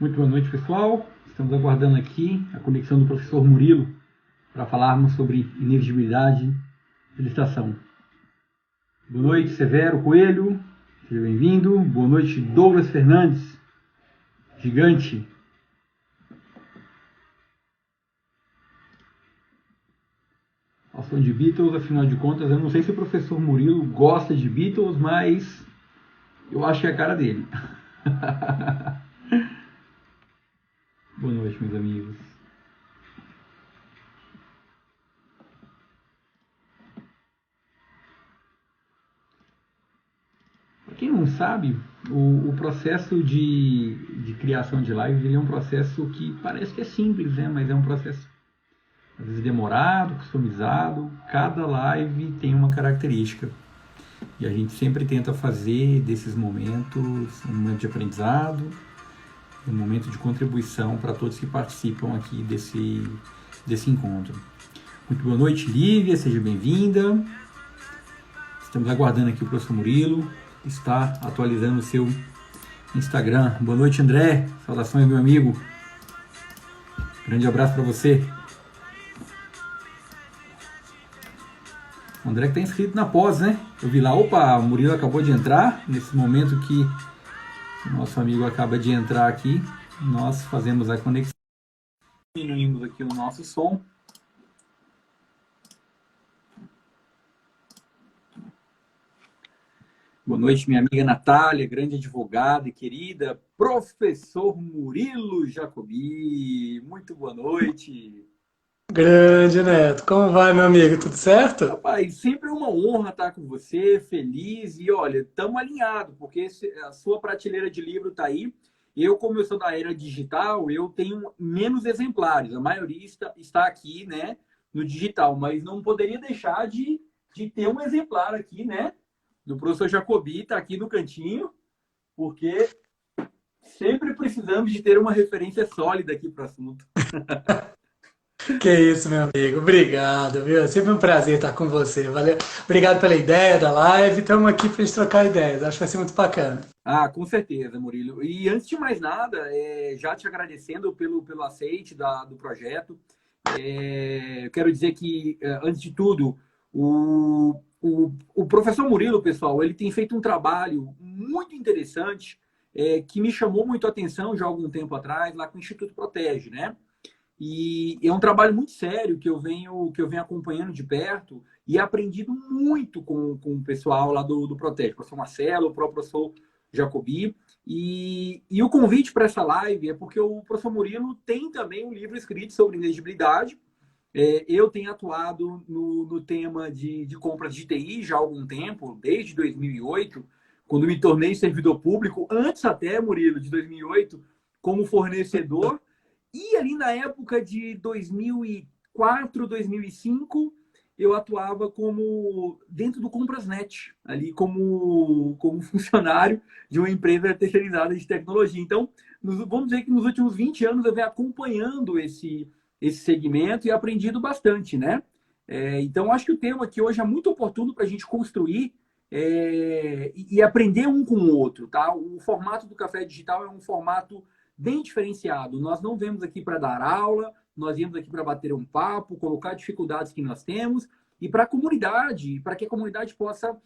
Muito boa noite, pessoal. Estamos aguardando aqui a conexão do professor Murilo para falarmos sobre inegibilidade de licitação. Boa noite, Severo Coelho. Seja bem-vindo. Boa noite, Douglas Fernandes. Gigante. Ao som de Beatles, afinal de contas, eu não sei se o professor Murilo gosta de Beatles, mas eu acho que é a cara dele. Boa noite, meus amigos. Para quem não sabe, o processo de criação de lives ele é um processo que parece que é simples, né? Mas é um processo às vezes demorado, customizado. Cada live tem uma característica. E a gente sempre tenta fazer desses momentos um momento de aprendizado, um momento de contribuição para todos que participam aqui desse encontro. Muito boa noite, Lívia, seja bem-vinda. Estamos aguardando aqui o professor Murilo, que está atualizando o seu Instagram. Boa noite, André. Saudações, meu amigo. Grande abraço para você. O André que está inscrito na pós, né? Eu vi lá, opa, o Murilo acabou de entrar. Nesse momento que o nosso amigo acaba de entrar aqui, nós fazemos a conexão. Diminuímos aqui o nosso som. Boa noite, minha amiga Natália, grande advogada e querida, professor Murilo Jacobi. Muito boa noite. Grande Neto, como vai, meu amigo? Tudo certo? Rapaz, sempre uma honra estar com você, feliz. E olha, estamos alinhados, porque a sua prateleira de livro está aí. Eu, como eu sou da era digital, eu tenho menos exemplares. A maioria está aqui, né, no digital, mas não poderia deixar de ter um exemplar aqui, né, do professor Jacobi, está aqui no cantinho, porque sempre precisamos de ter uma referência sólida aqui para o assunto. Que isso, meu amigo. Obrigado, viu? É sempre um prazer estar com você. Valeu. Obrigado pela ideia da live. Estamos aqui para a gente trocar ideias. Acho que vai ser muito bacana. Ah, com certeza, Murilo. E antes de mais nada, já te agradecendo pelo aceite do projeto. Eu quero dizer que, antes de tudo, o professor Murilo, pessoal, ele tem feito um trabalho muito interessante, que me chamou muito a atenção já há algum tempo atrás, lá com o Instituto Protege, né? E é um trabalho muito sério que eu venho acompanhando de perto e aprendido muito com o pessoal lá do Protege, o professor Marcelo, o próprio professor Jacobi. E o convite para essa live é porque o professor Murilo tem também um livro escrito sobre inegibilidade. Eu tenho atuado no tema de compras de TI já há algum tempo, desde 2008, quando me tornei servidor público, antes até, Murilo, de 2008, como fornecedor. E ali na época de 2004, 2005, eu atuava como dentro do Comprasnet, ali como funcionário de uma empresa terceirizada de tecnologia. Então, vamos dizer que nos últimos 20 anos eu venho acompanhando esse segmento e aprendido bastante, né? Então, acho que o tema aqui hoje é muito oportuno para a gente construir e aprender um com o outro, tá? O formato do Café Digital é um formato bem diferenciado. Nós não vemos aqui para dar aula, nós viemos aqui para bater um papo, colocar dificuldades que nós temos e para a comunidade, para que a comunidade possa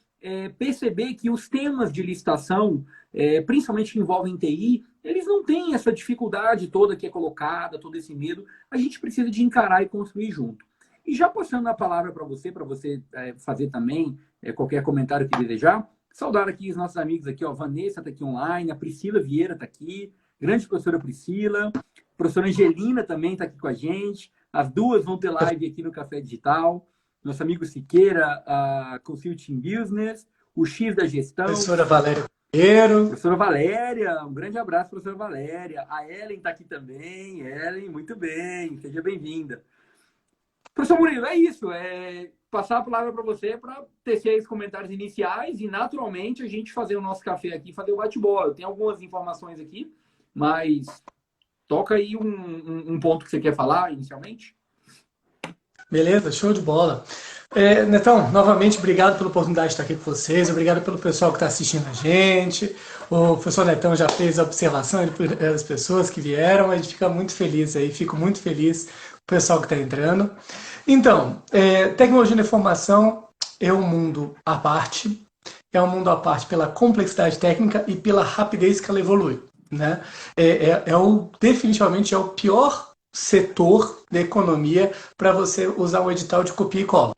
perceber que os temas de licitação, principalmente que envolvem TI, eles não têm essa dificuldade toda que é colocada, todo esse medo. A gente precisa de encarar e construir junto. E já passando a palavra para você fazer também qualquer comentário que desejar, saudar aqui os nossos amigos aqui, ó, a Vanessa está aqui online, a Priscila Vieira está aqui, grande professora Priscila, a professora Angelina também está aqui com a gente, as duas vão ter live aqui no Café Digital, nosso amigo Siqueira, a Consulting Business, o X da Gestão, Professora Valéria Pinheiro. professora Valéria, um grande abraço, professora Valéria, a Ellen está aqui também, Ellen, muito bem, seja bem-vinda. Professor Murilo, é isso. Passar a palavra para você para tecer os comentários iniciais e, naturalmente, a gente fazer o nosso café aqui, fazer o bate-bola. Eu tenho algumas informações aqui, mas toca aí um ponto que você quer falar inicialmente. Beleza? Show de bola. Netão, novamente, obrigado pela oportunidade de estar aqui com vocês, obrigado pelo pessoal que está assistindo a gente. O professor Netão já fez a observação das pessoas que vieram, a gente fica muito feliz aí, fico muito feliz com o pessoal que está entrando. Então, tecnologia da informação é um mundo à parte, é um mundo à parte pela complexidade técnica e pela rapidez que ela evolui, né? Definitivamente é o pior setor da economia para você usar um edital de copia e cola,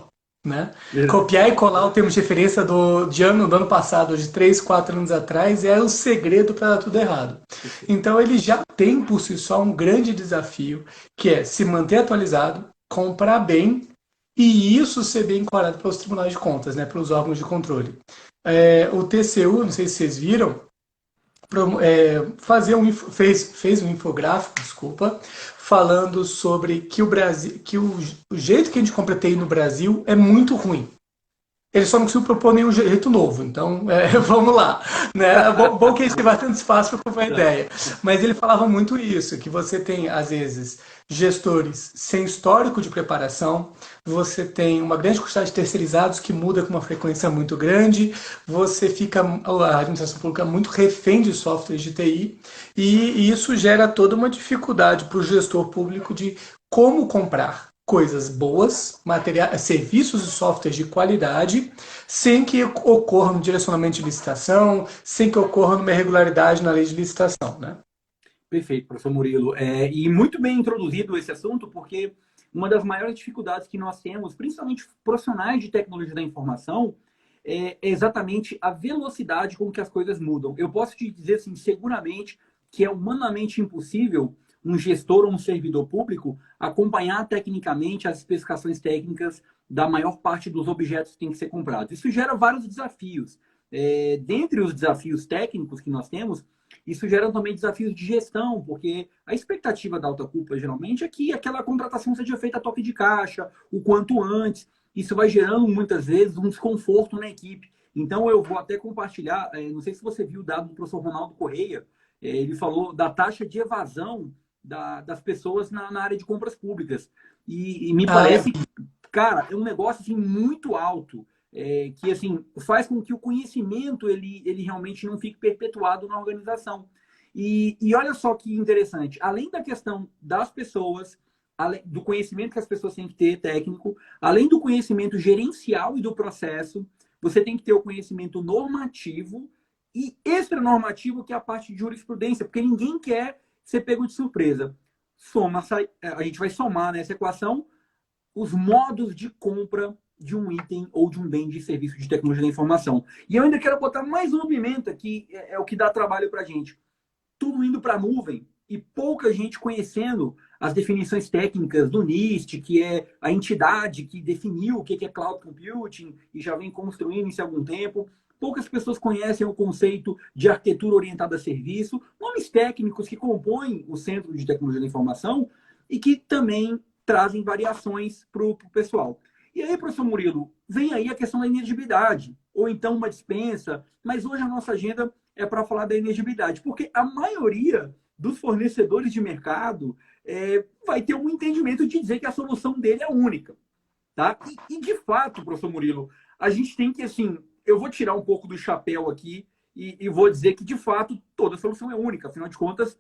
né? Copiar e colar o termo de referência do ano passado, de 3, 4 anos atrás, é o segredo para dar tudo errado. Então ele já tem por si só um grande desafio, que é se manter atualizado, comprar bem e isso ser bem enquadrado pelos tribunais de contas, né, pelos órgãos de controle. O TCU, não sei se vocês viram, fez um infográfico, desculpa, falando sobre que o Brasil, que o jeito que a gente compra TI no Brasil é muito ruim. Ele só não conseguiu propor nenhum jeito novo, então vamos lá. Né? Bom que a gente tem bastante espaço para propor a ideia. Mas ele falava muito isso, que você tem, às vezes, gestores sem histórico de preparação, você tem uma grande quantidade de terceirizados que muda com uma frequência muito grande, você fica, a administração pública, muito refém de softwares de TI, e isso gera toda uma dificuldade para o gestor público de como comprar coisas boas, serviços e softwares de qualidade, sem que ocorra um direcionamento de licitação, sem que ocorra uma irregularidade na lei de licitação, né? Perfeito, professor Murilo. E muito bem introduzido esse assunto, porque uma das maiores dificuldades que nós temos, principalmente profissionais de tecnologia da informação, é exatamente a velocidade com que as coisas mudam. Eu posso te dizer, assim, seguramente, que é humanamente impossível um gestor ou um servidor público acompanhar tecnicamente as especificações técnicas da maior parte dos objetos que têm que ser comprados. Isso gera vários desafios. Dentre os desafios técnicos que nós temos, isso gera também desafios de gestão, porque a expectativa da alta cúpula, geralmente, é que aquela contratação seja feita a toque de caixa, o quanto antes. Isso vai gerando, muitas vezes, um desconforto na equipe. Então, eu vou até compartilhar, não sei se você viu o dado do professor Ronaldo Correia, ele falou da taxa de evasão das pessoas na área de compras públicas. E me parece, cara, é um negócio assim, muito alto, que assim, faz com que o conhecimento ele realmente não fique perpetuado na organização. E olha só que interessante, além da questão das pessoas, além do conhecimento que as pessoas têm que ter técnico, além do conhecimento gerencial e do processo, você tem que ter o conhecimento normativo e extranormativo, que é a parte de jurisprudência, porque ninguém quer ser pego de surpresa. A gente vai somar nessa equação os modos de compra de um item ou de um bem de serviço de tecnologia da informação. E eu ainda quero botar mais uma pimenta, que é o que dá trabalho para a gente. Tudo indo para a nuvem e pouca gente conhecendo as definições técnicas do NIST, que é a entidade que definiu o que é cloud computing e já vem construindo isso há algum tempo. Poucas pessoas conhecem o conceito de arquitetura orientada a serviço, nomes técnicos que compõem o Centro de Tecnologia da Informação e que também trazem variações para o pessoal. E aí, professor Murilo, vem aí a questão da inegibilidade, ou então uma dispensa, mas hoje a nossa agenda é para falar da inegibilidade, porque a maioria dos fornecedores de mercado vai ter um entendimento de dizer que a solução dele é única. Tá? E de fato, professor Murilo, a gente tem que, assim, eu vou tirar um pouco do chapéu aqui e vou dizer que, de fato, toda solução é única. Afinal de contas,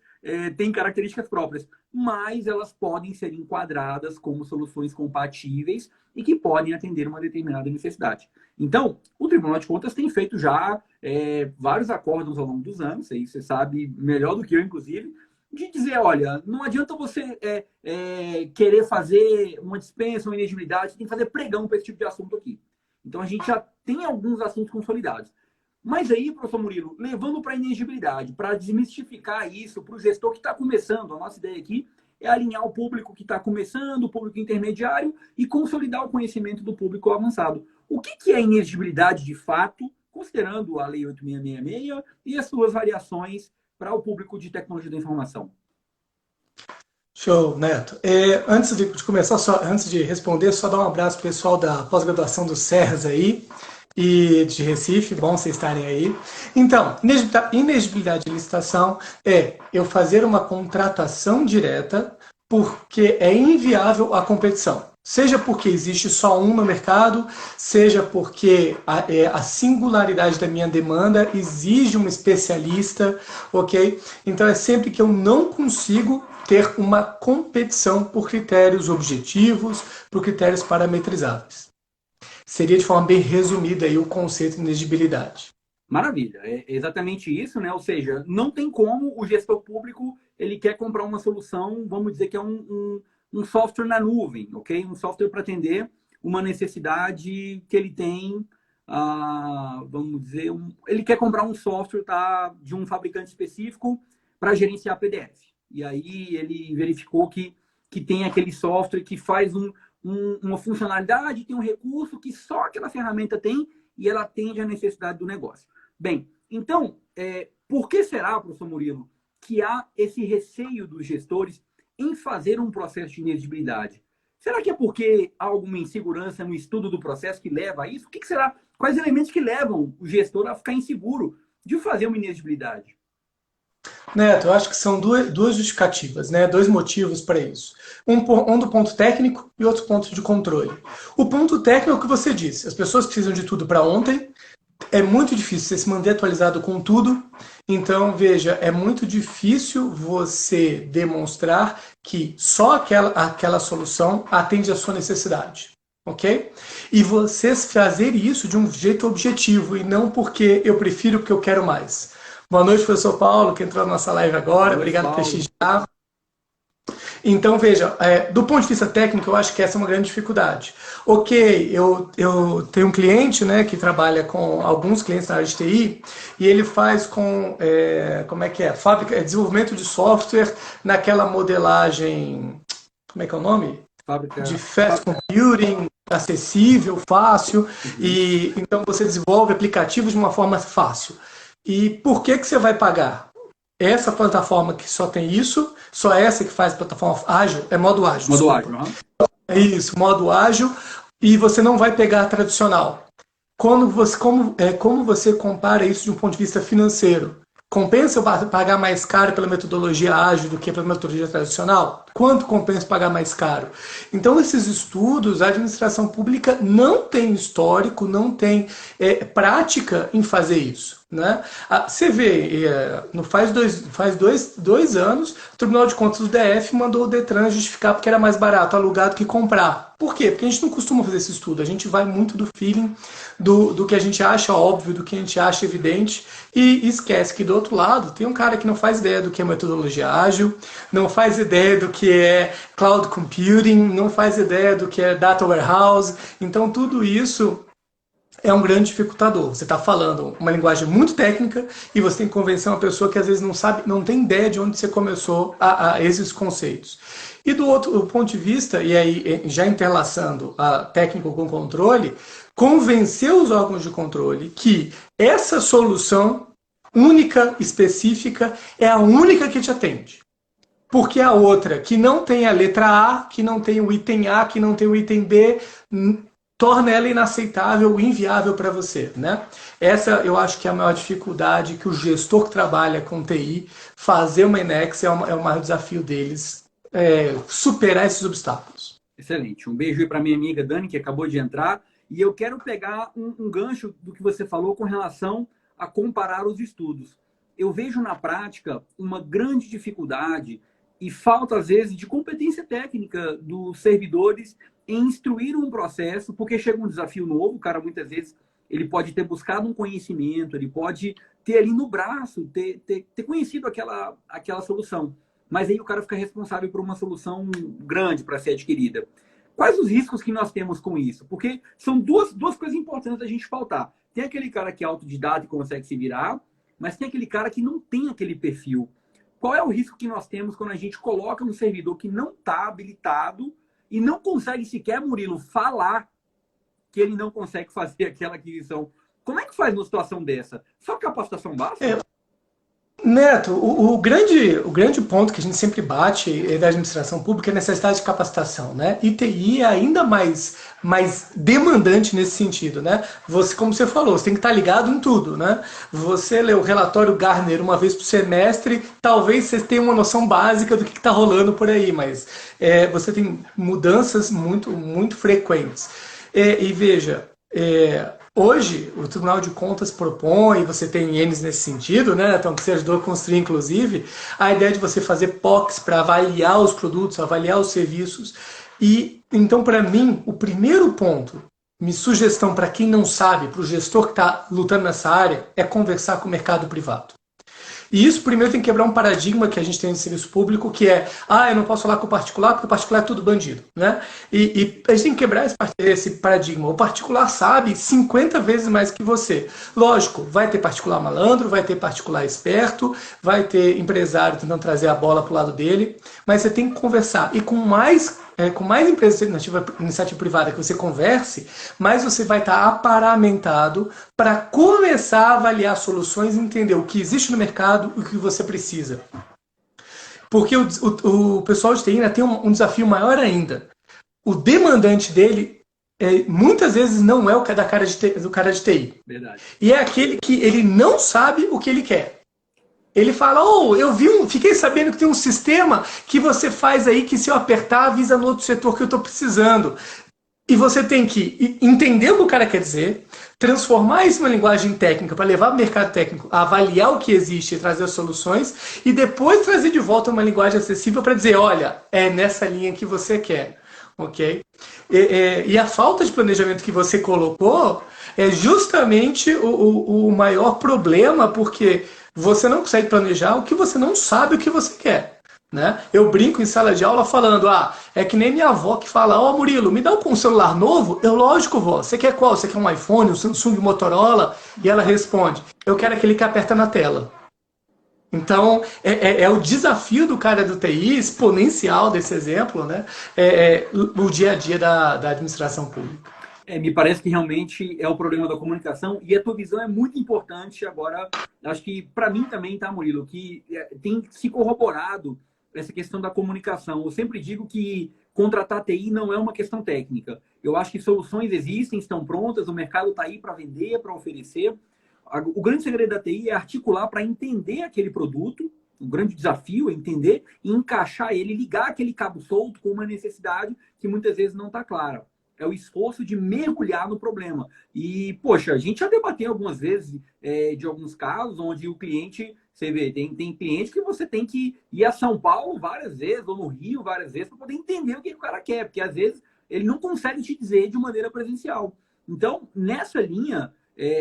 tem características próprias. Mas elas podem ser enquadradas como soluções compatíveis e que podem atender uma determinada necessidade. Então, o Tribunal de Contas tem feito já vários acordos ao longo dos anos, aí você sabe melhor do que eu, inclusive, de dizer, olha, não adianta você querer fazer uma dispensa, uma inegibilidade, você tem que fazer pregão para esse tipo de assunto aqui. Então, a gente já tem alguns assuntos consolidados. Mas aí, professor Murilo, levando para a inegibilidade, para desmistificar isso para o gestor que está começando, a nossa ideia aqui é alinhar o público que está começando, o público intermediário e consolidar o conhecimento do público avançado. O que é inegibilidade de fato, considerando a Lei 8.666 e as suas variações para o público de tecnologia da informação? Show, Neto. Antes de começar, antes de responder, só dar um abraço pro pessoal da pós-graduação do SERRAS aí, e de Recife, bom vocês estarem aí. Então, inegibilidade de licitação é eu fazer uma contratação direta porque é inviável a competição. Seja porque existe só um no mercado, seja porque a singularidade da minha demanda exige um especialista, ok? Então é sempre que eu não consigo ter uma competição por critérios objetivos, por critérios parametrizáveis. Seria de forma bem resumida aí o conceito de inexigibilidade. Maravilha, é exatamente isso, né? Ou seja, não tem como o gestor público ele quer comprar uma solução, vamos dizer que é um software na nuvem, ok? Um software para atender uma necessidade que ele tem, vamos dizer, ele quer comprar um software tá, de um fabricante específico para gerenciar PDF. E aí ele verificou que tem aquele software que faz uma funcionalidade, tem um recurso que só aquela ferramenta tem e ela atende à necessidade do negócio. Bem, então, por que será, professor Murilo, que há esse receio dos gestores em fazer um processo de inexigibilidade? Será que é porque há alguma insegurança no estudo do processo que leva a isso? O que será? Quais elementos que levam o gestor a ficar inseguro de fazer uma inexigibilidade? Neto, eu acho que são duas justificativas, né? Dois motivos para isso. Um do ponto técnico e outro ponto de controle. O ponto técnico é o que você disse. As pessoas precisam de tudo para ontem. É muito difícil você se manter atualizado com tudo. Então, veja, é muito difícil você demonstrar que só aquela solução atende à sua necessidade. Ok? E você fazer isso de um jeito objetivo e não porque eu prefiro, porque eu quero mais. Boa noite, professor Paulo, que entrou na nossa live agora. Oi, Obrigado por Paulo. prestigiar. Então, veja, do ponto de vista técnico, eu acho que essa é uma grande dificuldade. Ok, eu tenho um cliente, né, que trabalha com alguns clientes na área de TI, e ele faz como é que é? Desenvolvimento de software naquela modelagem, como é que é o nome? De fast computing, acessível, fácil, e então você desenvolve aplicativos de uma forma fácil. E por que você vai pagar? Essa plataforma que só tem isso, só essa que faz plataforma ágil, é modo ágil. Modo desculpa. ágil, uhum. É isso, modo ágil, e você não vai pegar a tradicional. Como você compara isso de um ponto de vista financeiro? Compensa eu pagar mais caro pela metodologia ágil do que pela metodologia tradicional? Quanto compensa pagar mais caro? Então, esses estudos, a administração pública não tem histórico, não tem prática em fazer isso. Né? Você vê, faz dois anos, o Tribunal de Contas do DF mandou o Detran justificar porque era mais barato alugar do que comprar. Por quê? Porque a gente não costuma fazer esse estudo, a gente vai muito do feeling, do que a gente acha óbvio, do que a gente acha evidente, e esquece que do outro lado tem um cara que não faz ideia do que é metodologia ágil, não faz ideia do que é cloud computing, não faz ideia do que é data warehouse, então tudo isso é um grande dificultador. Você está falando uma linguagem muito técnica e você tem que convencer uma pessoa que às vezes não sabe, não tem ideia de onde você começou a esses conceitos. E do outro ponto de vista, e aí já interlaçando a técnico com controle, convencer os órgãos de controle que essa solução única, específica, é a única que te atende. Porque a outra, que não tem a letra A, que não tem o item A, que não tem o item B, torna ela inaceitável, inviável para você, né? Essa eu acho que é a maior dificuldade que o gestor que trabalha com TI, fazer uma Inex é o maior desafio deles, superar esses obstáculos. Excelente. Um beijo aí para minha amiga Dani, que acabou de entrar. E eu quero pegar um gancho do que você falou com relação a comparar os estudos. Eu vejo na prática uma grande dificuldade e falta, às vezes, de competência técnica dos servidores em instruir um processo, porque chega um desafio novo, o cara muitas vezes ele pode ter buscado um conhecimento, ele pode ter ali no braço, ter conhecido aquela solução. Mas aí o cara fica responsável por uma solução grande para ser adquirida. Quais os riscos que nós temos com isso? Porque são duas coisas importantes a gente pautar. Tem aquele cara que é autodidata e consegue se virar, mas tem aquele cara que não tem aquele perfil. Qual é o risco que nós temos quando a gente coloca um servidor que não está habilitado e não consegue sequer, Murilo, falar que ele não consegue fazer aquela aquisição? Como é que faz numa situação dessa? Só capacitação básica? Neto, o grande ponto que a gente sempre bate da administração pública é a necessidade de capacitação, né? E TI é ainda mais demandante nesse sentido, né? Você, como você falou, você tem que estar ligado em tudo, né? Você lê o relatório Gartner uma vez por semestre, talvez você tenha uma noção básica do que está rolando por aí, mas você tem mudanças muito frequentes. E veja, hoje, o Tribunal de Contas propõe, você tem Ns nesse sentido, né? Então, que você ajudou a construir, inclusive, a ideia de você fazer POCs para avaliar os produtos, avaliar os serviços. E, então, para mim, o primeiro ponto, minha sugestão para quem não sabe, para o gestor que está lutando nessa área, é conversar com o mercado privado. E isso primeiro tem que quebrar um paradigma que a gente tem no serviço público, que é, eu não posso falar com o particular, porque o particular é tudo bandido, né? E a gente tem que quebrar esse paradigma. O particular sabe 50 vezes mais que você. Lógico, vai ter particular malandro, vai ter particular esperto, vai ter empresário tentando trazer a bola para o lado dele, mas você tem que conversar. E com mais empresas de iniciativa privada que você converse, mais você vai estar aparamentado para começar a avaliar soluções e entender o que existe no mercado e o que você precisa. Porque o pessoal de TI ainda tem um desafio maior ainda. O demandante dele muitas vezes não é o do cara de TI. Verdade. E é aquele que ele não sabe o que ele quer. Ele fala, fiquei sabendo que tem um sistema que você faz aí que se eu apertar avisa no outro setor que eu estou precisando. E você tem que entender o que o cara quer dizer, transformar isso em uma linguagem técnica para levar o mercado técnico a avaliar o que existe e trazer as soluções, e depois trazer de volta uma linguagem acessível para dizer, olha, é nessa linha que você quer. Ok? E a falta de planejamento que você colocou é justamente o maior problema, porque você não consegue planejar o que você não sabe o que você quer. Né? Eu brinco em sala de aula falando, é que nem minha avó que fala, Murilo, me dá um celular novo? Eu, lógico, vó, você quer qual? Você quer um iPhone, um Samsung, Motorola? E ela responde, eu quero aquele que aperta na tela. Então, é o desafio do cara do TI, exponencial desse exemplo, né? O dia a dia da administração pública. Me parece que realmente é o problema da comunicação e a tua visão é muito importante agora. Acho que para mim também, tá, Murilo, que tem se corroborado essa questão da comunicação. Eu sempre digo que contratar TI não é uma questão técnica. Eu acho que soluções existem, estão prontas, o mercado está aí para vender, para oferecer. O grande segredo da TI é articular para entender aquele produto. O grande desafio é entender e encaixar ele, ligar aquele cabo solto com uma necessidade que muitas vezes não está clara. É o esforço de mergulhar no problema. E, poxa, a gente já debateu algumas vezes de alguns casos onde o cliente, você vê, tem cliente que você tem que ir a São Paulo várias vezes, ou no Rio várias vezes, para poder entender o que o cara quer, porque às vezes ele não consegue te dizer de maneira presencial. Então, nessa linha,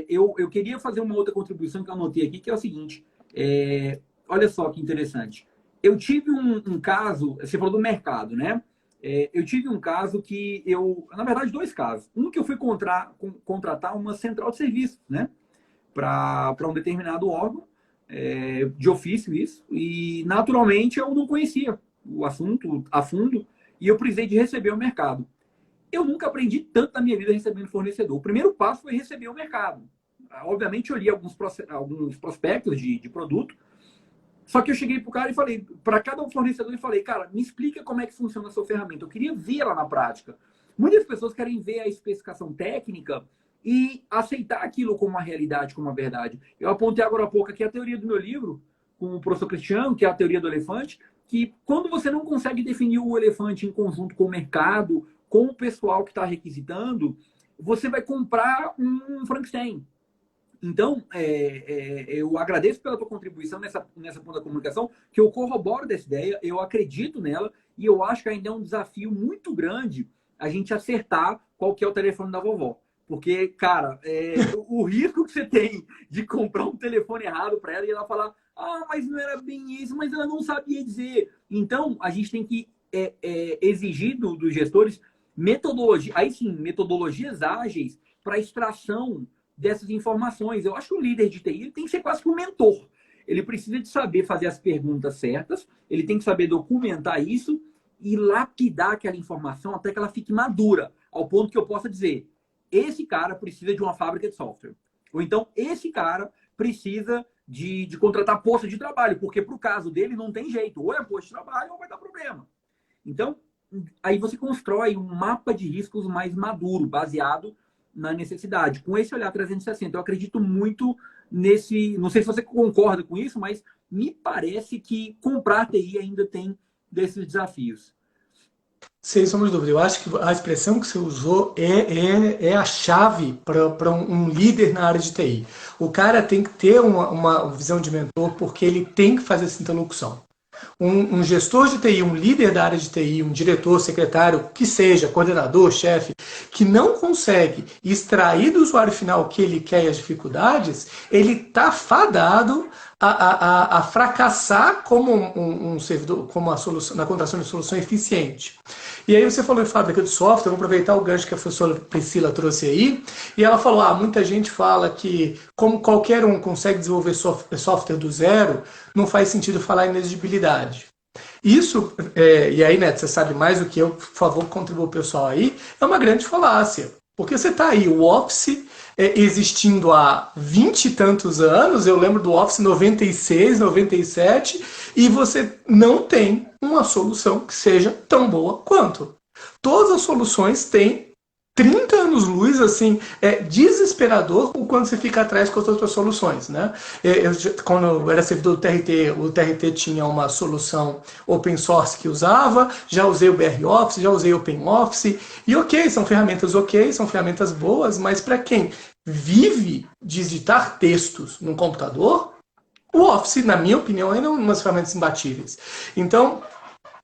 eu queria fazer uma outra contribuição que eu anotei aqui, que é o seguinte, olha só que interessante. Eu tive um caso, você falou do mercado, né? Eu tive um caso que na verdade, dois casos. Um que eu fui contratar uma central de serviços, né? Para um determinado órgão, de ofício isso, e naturalmente eu não conhecia o assunto a fundo e eu precisei de receber o mercado. Eu nunca aprendi tanto na minha vida recebendo fornecedor. O primeiro passo foi receber o mercado. Obviamente, eu li alguns prospectos de produto, só que eu cheguei pro cara e falei, para cada fornecedor, e falei, cara, me explica como é que funciona a sua ferramenta. Eu queria ver ela na prática. Muitas pessoas querem ver a especificação técnica e aceitar aquilo como uma realidade, como uma verdade. Eu apontei agora há pouco aqui a teoria do meu livro, com o professor Cristiano, que é a teoria do elefante, que quando você não consegue definir o elefante em conjunto com o mercado, com o pessoal que está requisitando, você vai comprar um Frankenstein. Então, eu agradeço pela tua contribuição nessa ponta da comunicação, que eu corroboro dessa ideia, eu acredito nela, e eu acho que ainda é um desafio muito grande a gente acertar qual que é o telefone da vovó. Porque, cara, o risco que você tem de comprar um telefone errado para ela e ela falar, mas não era bem isso, mas ela não sabia dizer. Então, a gente tem que exigir dos gestores metodologias ágeis para extração dessas informações. Eu acho que o líder de TI tem que ser quase que um mentor. Ele precisa de saber fazer as perguntas certas, ele tem que saber documentar isso e lapidar aquela informação até que ela fique madura, ao ponto que eu possa dizer, esse cara precisa de uma fábrica de software. Ou então, esse cara precisa de contratar posto de trabalho, porque para o caso dele não tem jeito, ou é posto de trabalho ou vai dar problema. Então, aí você constrói um mapa de riscos mais maduro, baseado na necessidade. Com esse olhar 360, eu acredito muito nesse... Não sei se você concorda com isso, mas me parece que comprar TI ainda tem desses desafios. Sem sombra de dúvida. Eu acho que a expressão que você usou é a chave para um líder na área de TI. O cara tem que ter uma visão de mentor porque ele tem que fazer essa interlocução. Um gestor de TI, um líder da área de TI, um diretor, secretário, que seja, coordenador, chefe, que não consegue extrair do usuário final o que ele quer e as dificuldades, ele está fadado a fracassar como um servidor, como a solução, na contratação de solução eficiente. E aí você falou em fábrica de software, eu vou aproveitar o gancho que a professora Priscila trouxe aí, e ela falou, muita gente fala que como qualquer um consegue desenvolver software do zero, não faz sentido falar em inexigibilidade. Isso, e aí, Neto, você sabe mais do que eu, por favor, contribua o pessoal aí, é uma grande falácia. Porque você está aí, o Office existindo há 20 e tantos anos, eu lembro do Office 96, 97, e você não tem uma solução que seja tão boa quanto. Todas as soluções têm 30 anos-luz, assim, é desesperador o quanto você fica atrás com as outras soluções, né? Quando eu era servidor do TRT, o TRT tinha uma solução open source que usava, já usei o BR Office, já usei o OpenOffice, e ok, são ferramentas boas, mas para quem vive digitar textos num computador, o Office, na minha opinião, ainda é uma das ferramentas imbatíveis. Então,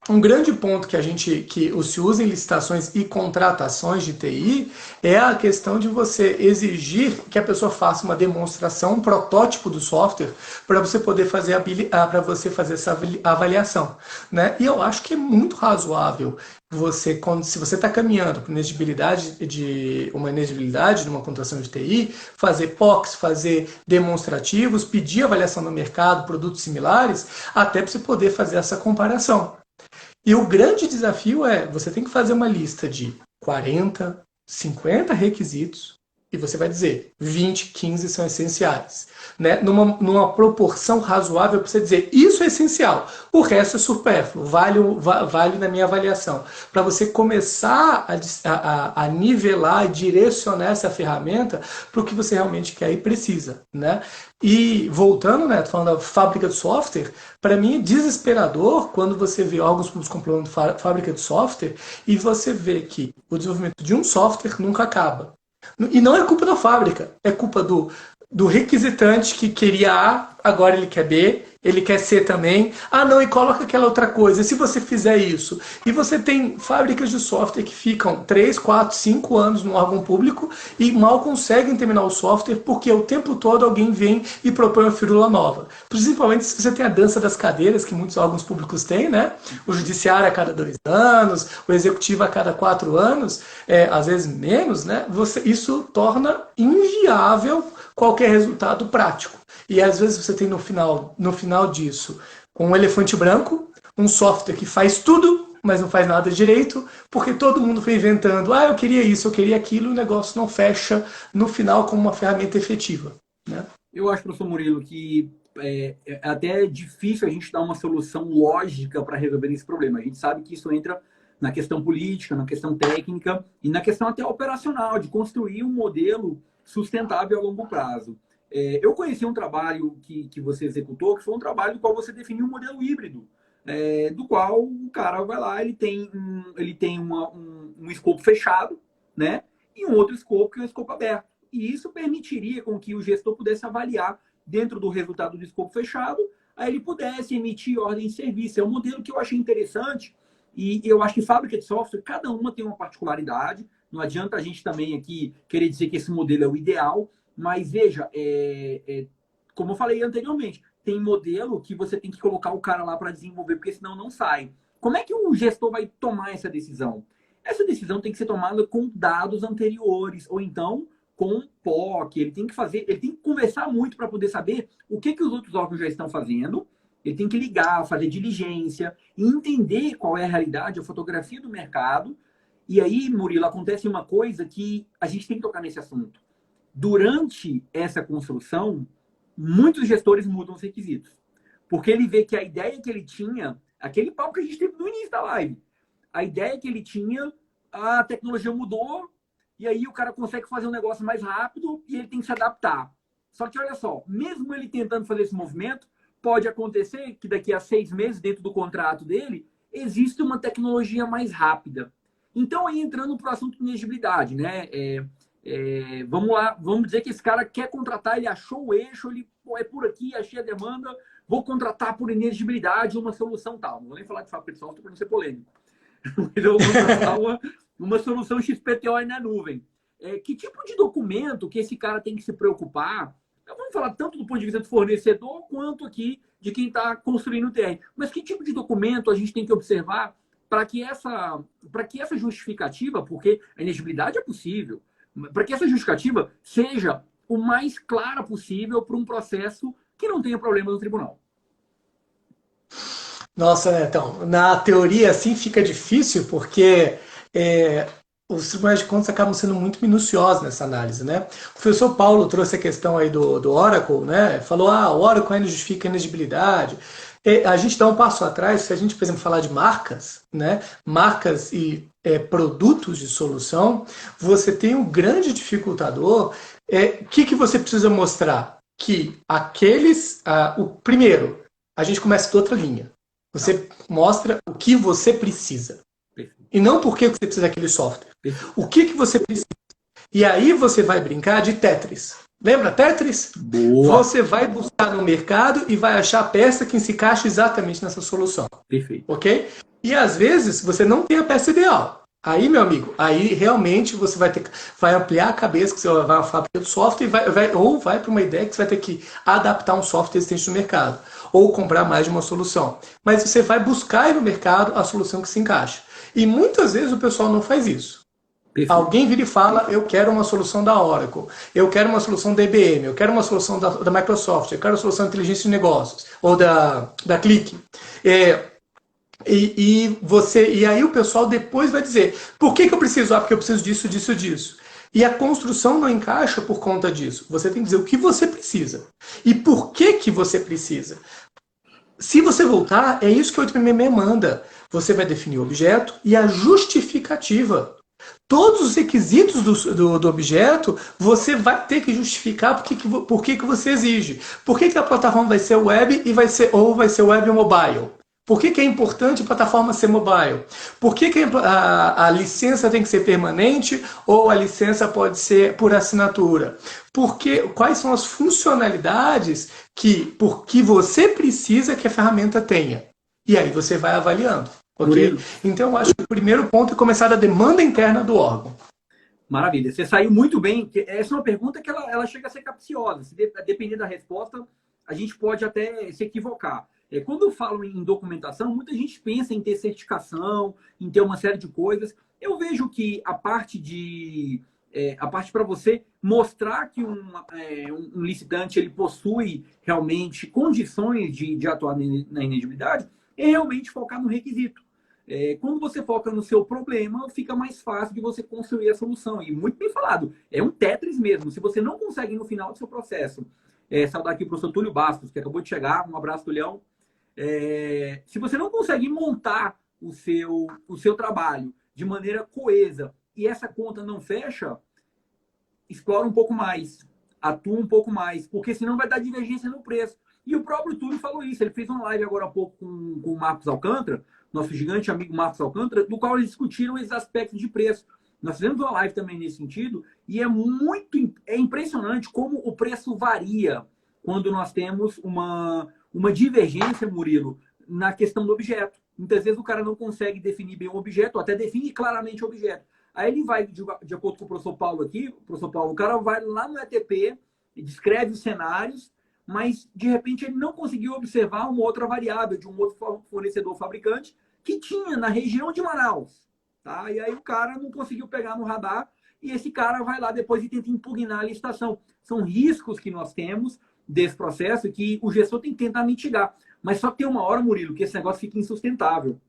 um grande ponto que se usa em licitações e contratações de TI é a questão de você exigir que a pessoa faça uma demonstração, um protótipo do software para você poder fazer essa avaliação, né? E eu acho que é muito razoável se você está caminhando para uma inexigibilidade de uma contratação de TI, fazer POCs, fazer demonstrativos, pedir avaliação no mercado, produtos similares, até para você poder fazer essa comparação. E o grande desafio você tem que fazer uma lista de 40, 50 requisitos e você vai dizer 20, 15 são essenciais. Né? Numa proporção razoável para você dizer isso é essencial, o resto é supérfluo, vale na minha avaliação. Para você começar a nivelar e direcionar essa ferramenta para o que você realmente quer e precisa. Né? E voltando, né, falando da fábrica de software, para mim é desesperador quando você vê órgãos públicos comprando fábrica de software e você vê que o desenvolvimento de um software nunca acaba. E não é culpa da fábrica, é culpa do requisitante que queria A, agora ele quer B, ele quer C também. Não, e coloca aquela outra coisa. E se você fizer isso? E você tem fábricas de software que ficam 3, 4, 5 anos no órgão público e mal conseguem terminar o software porque o tempo todo alguém vem e propõe uma firula nova. Principalmente se você tem a dança das cadeiras, que muitos órgãos públicos têm, né? O judiciário a cada 2 anos, o executivo a cada 4 anos, às vezes menos, né? Isso torna inviável qualquer resultado prático. E às vezes você tem no final disso um elefante branco, um software que faz tudo, mas não faz nada direito, porque todo mundo foi inventando, eu queria isso, eu queria aquilo, e o negócio não fecha no final como uma ferramenta efetiva. Né? Eu acho, professor Murilo, que é até difícil a gente dar uma solução lógica para resolver esse problema. A gente sabe que isso entra na questão política, na questão técnica e na questão até operacional, de construir um modelo sustentável a longo prazo. Eu conheci um trabalho que você executou, que foi um trabalho do qual você definiu um modelo híbrido, do qual o cara vai lá, ele tem um escopo fechado, né? E um outro escopo que é um escopo aberto. E isso permitiria com que o gestor pudesse avaliar dentro do resultado do escopo fechado, aí ele pudesse emitir ordem de serviço. É um modelo que eu achei interessante e eu acho que fábrica de software, cada uma tem uma particularidade. Não adianta a gente também aqui querer dizer que esse modelo é o ideal, mas veja, como eu falei anteriormente, tem modelo que você tem que colocar o cara lá para desenvolver, porque senão não sai. Como é que o gestor vai tomar essa decisão? Essa decisão tem que ser tomada com dados anteriores, ou então com POC. Ele tem que conversar muito para poder saber o que os outros órgãos já estão fazendo. Ele tem que ligar, fazer diligência, e entender qual é a realidade, a fotografia do mercado. E aí, Murilo, acontece uma coisa que a gente tem que tocar nesse assunto. Durante essa construção, muitos gestores mudam os requisitos. Porque ele vê que a ideia que ele tinha, aquele papo que a gente teve no início da live, a ideia que ele tinha, a tecnologia mudou, e aí o cara consegue fazer um negócio mais rápido e ele tem que se adaptar. Só que olha só, mesmo ele tentando fazer esse movimento, pode acontecer que daqui a 6 meses, dentro do contrato dele, existe uma tecnologia mais rápida. Então, aí entrando para o assunto de inegibilidade, né? Vamos lá, vamos dizer que esse cara quer contratar, ele achou o eixo, ele é por aqui, achei a demanda, vou contratar por inegibilidade uma solução tal. Não vou nem falar de fabricação de software para não ser polêmico. Eu vou contratar uma solução XPTO na nuvem. Que tipo de documento que esse cara tem que se preocupar? Vamos falar tanto do ponto de vista do fornecedor, quanto aqui de quem está construindo o TR. Mas que tipo de documento a gente tem que observar para que essa justificativa, porque a inegibilidade é possível, para que essa justificativa seja o mais clara possível para um processo que não tenha problema no tribunal? Nossa, Netão, na teoria assim fica difícil porque os tribunais de contas acabam sendo muito minuciosos nessa análise, né? O professor Paulo trouxe a questão aí do Oracle, né? Falou, o Oracle ainda justifica a inegibilidade. A gente dá um passo atrás, se a gente, por exemplo, falar de marcas, né? Marcas e produtos de solução, você tem um grande dificultador. O que você precisa mostrar? Que primeiro, a gente começa de outra linha. Você mostra o que você precisa. E não por que você precisa daquele software. O que você precisa. E aí você vai brincar de Tetris. Lembra Tetris? Boa. Você vai buscar no mercado e vai achar a peça que se encaixa exatamente nessa solução. Perfeito. Ok? E às vezes você não tem a peça ideal. Aí, meu amigo, aí realmente você vai ampliar a cabeça, que você vai fabricar do software ou vai para uma ideia que você vai ter que adaptar um software existente no mercado. Ou comprar mais de uma solução. Mas você vai buscar aí no mercado a solução que se encaixa. E muitas vezes o pessoal não faz isso. Perfeito. Alguém vira e fala, eu quero uma solução da Oracle, eu quero uma solução da IBM, eu quero uma solução da Microsoft, eu quero uma solução de inteligência de negócios, ou da Click. E aí o pessoal depois vai dizer, por que eu preciso? Porque eu preciso disso, disso, disso. E a construção não encaixa por conta disso. Você tem que dizer o que você precisa. E por que você precisa. Se você voltar, é isso que o 866 manda. Você vai definir o objeto e a justificativa. Todos os requisitos do objeto, você vai ter que justificar por que você exige. Por que a plataforma vai ser web ou vai ser web ou mobile? Por que é importante a plataforma ser mobile? Por que a licença tem que ser permanente ou a licença pode ser por assinatura? Quais são as funcionalidades que você precisa que a ferramenta tenha? E aí você vai avaliando. Okay? Então, eu acho que o primeiro ponto é começar da demanda interna do órgão. Maravilha. Você saiu muito bem. Essa é uma pergunta que ela chega a ser capciosa. Se depender da resposta, a gente pode até se equivocar. Quando eu falo em documentação, muita gente pensa em ter certificação, em ter uma série de coisas. Eu vejo que a parte para você mostrar que um licitante ele possui realmente condições de atuar na inegibilidade, é realmente focar no requisito. Quando você foca no seu problema, fica mais fácil de você construir a solução. E muito bem falado, é um Tetris mesmo. Se você não consegue no final do seu processo, saudar aqui o professor Túlio Bastos, que acabou de chegar, um abraço, Tulhão. Se você não conseguir montar o seu trabalho de maneira coesa e essa conta não fecha, explora um pouco mais, atua um pouco mais, porque senão vai dar divergência no preço. E o próprio Túlio falou isso, ele fez uma live agora há pouco com o Marcos Alcântara, nosso gigante amigo Marcos Alcântara, no qual eles discutiram esses aspectos de preço. Nós fizemos uma live também nesse sentido, e é impressionante como o preço varia quando nós temos uma divergência, Murilo, na questão do objeto. Muitas vezes o cara não consegue definir bem o objeto, ou até define claramente o objeto. Aí ele vai, de acordo com o professor Paulo aqui, o cara vai lá no ETP, descreve os cenários, mas de repente ele não conseguiu observar uma outra variável de um outro fornecedor fabricante que tinha na região de Manaus. Tá? E aí o cara não conseguiu pegar no radar e esse cara vai lá depois e tenta impugnar a licitação. São riscos que nós temos desse processo que o gestor tem que tentar mitigar. Mas só tem uma hora, Murilo, que esse negócio fica insustentável.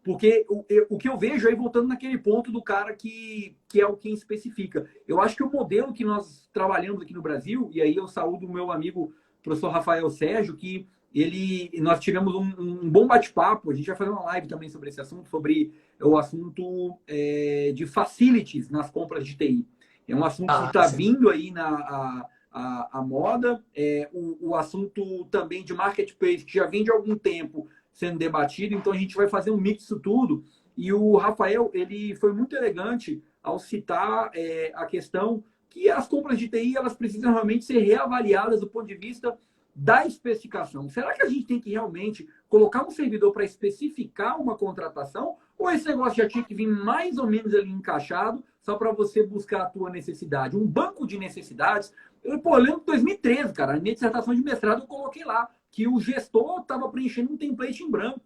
Porque o que eu vejo aí, voltando naquele ponto do cara que é o quem especifica. Eu acho que o modelo que nós trabalhamos aqui no Brasil, e aí eu saúdo o meu amigo professor Rafael Sérgio, que nós tivemos um bom bate-papo. A gente vai fazer uma live também sobre esse assunto, sobre o assunto de facilities nas compras de TI. É um assunto que está vindo aí a moda, o assunto também de marketplace, que já vem de algum tempo sendo debatido, então a gente vai fazer um mix disso tudo. E o Rafael, ele foi muito elegante ao citar a questão que as compras de TI, elas precisam realmente ser reavaliadas do ponto de vista da especificação. Será que a gente tem que realmente colocar um servidor para especificar uma contratação? Ou esse negócio já tinha que vir mais ou menos ali encaixado só para você buscar a tua necessidade? Um banco de necessidades. Eu lembro de 2013, cara, na minha dissertação de mestrado eu coloquei lá que o gestor estava preenchendo um template em branco.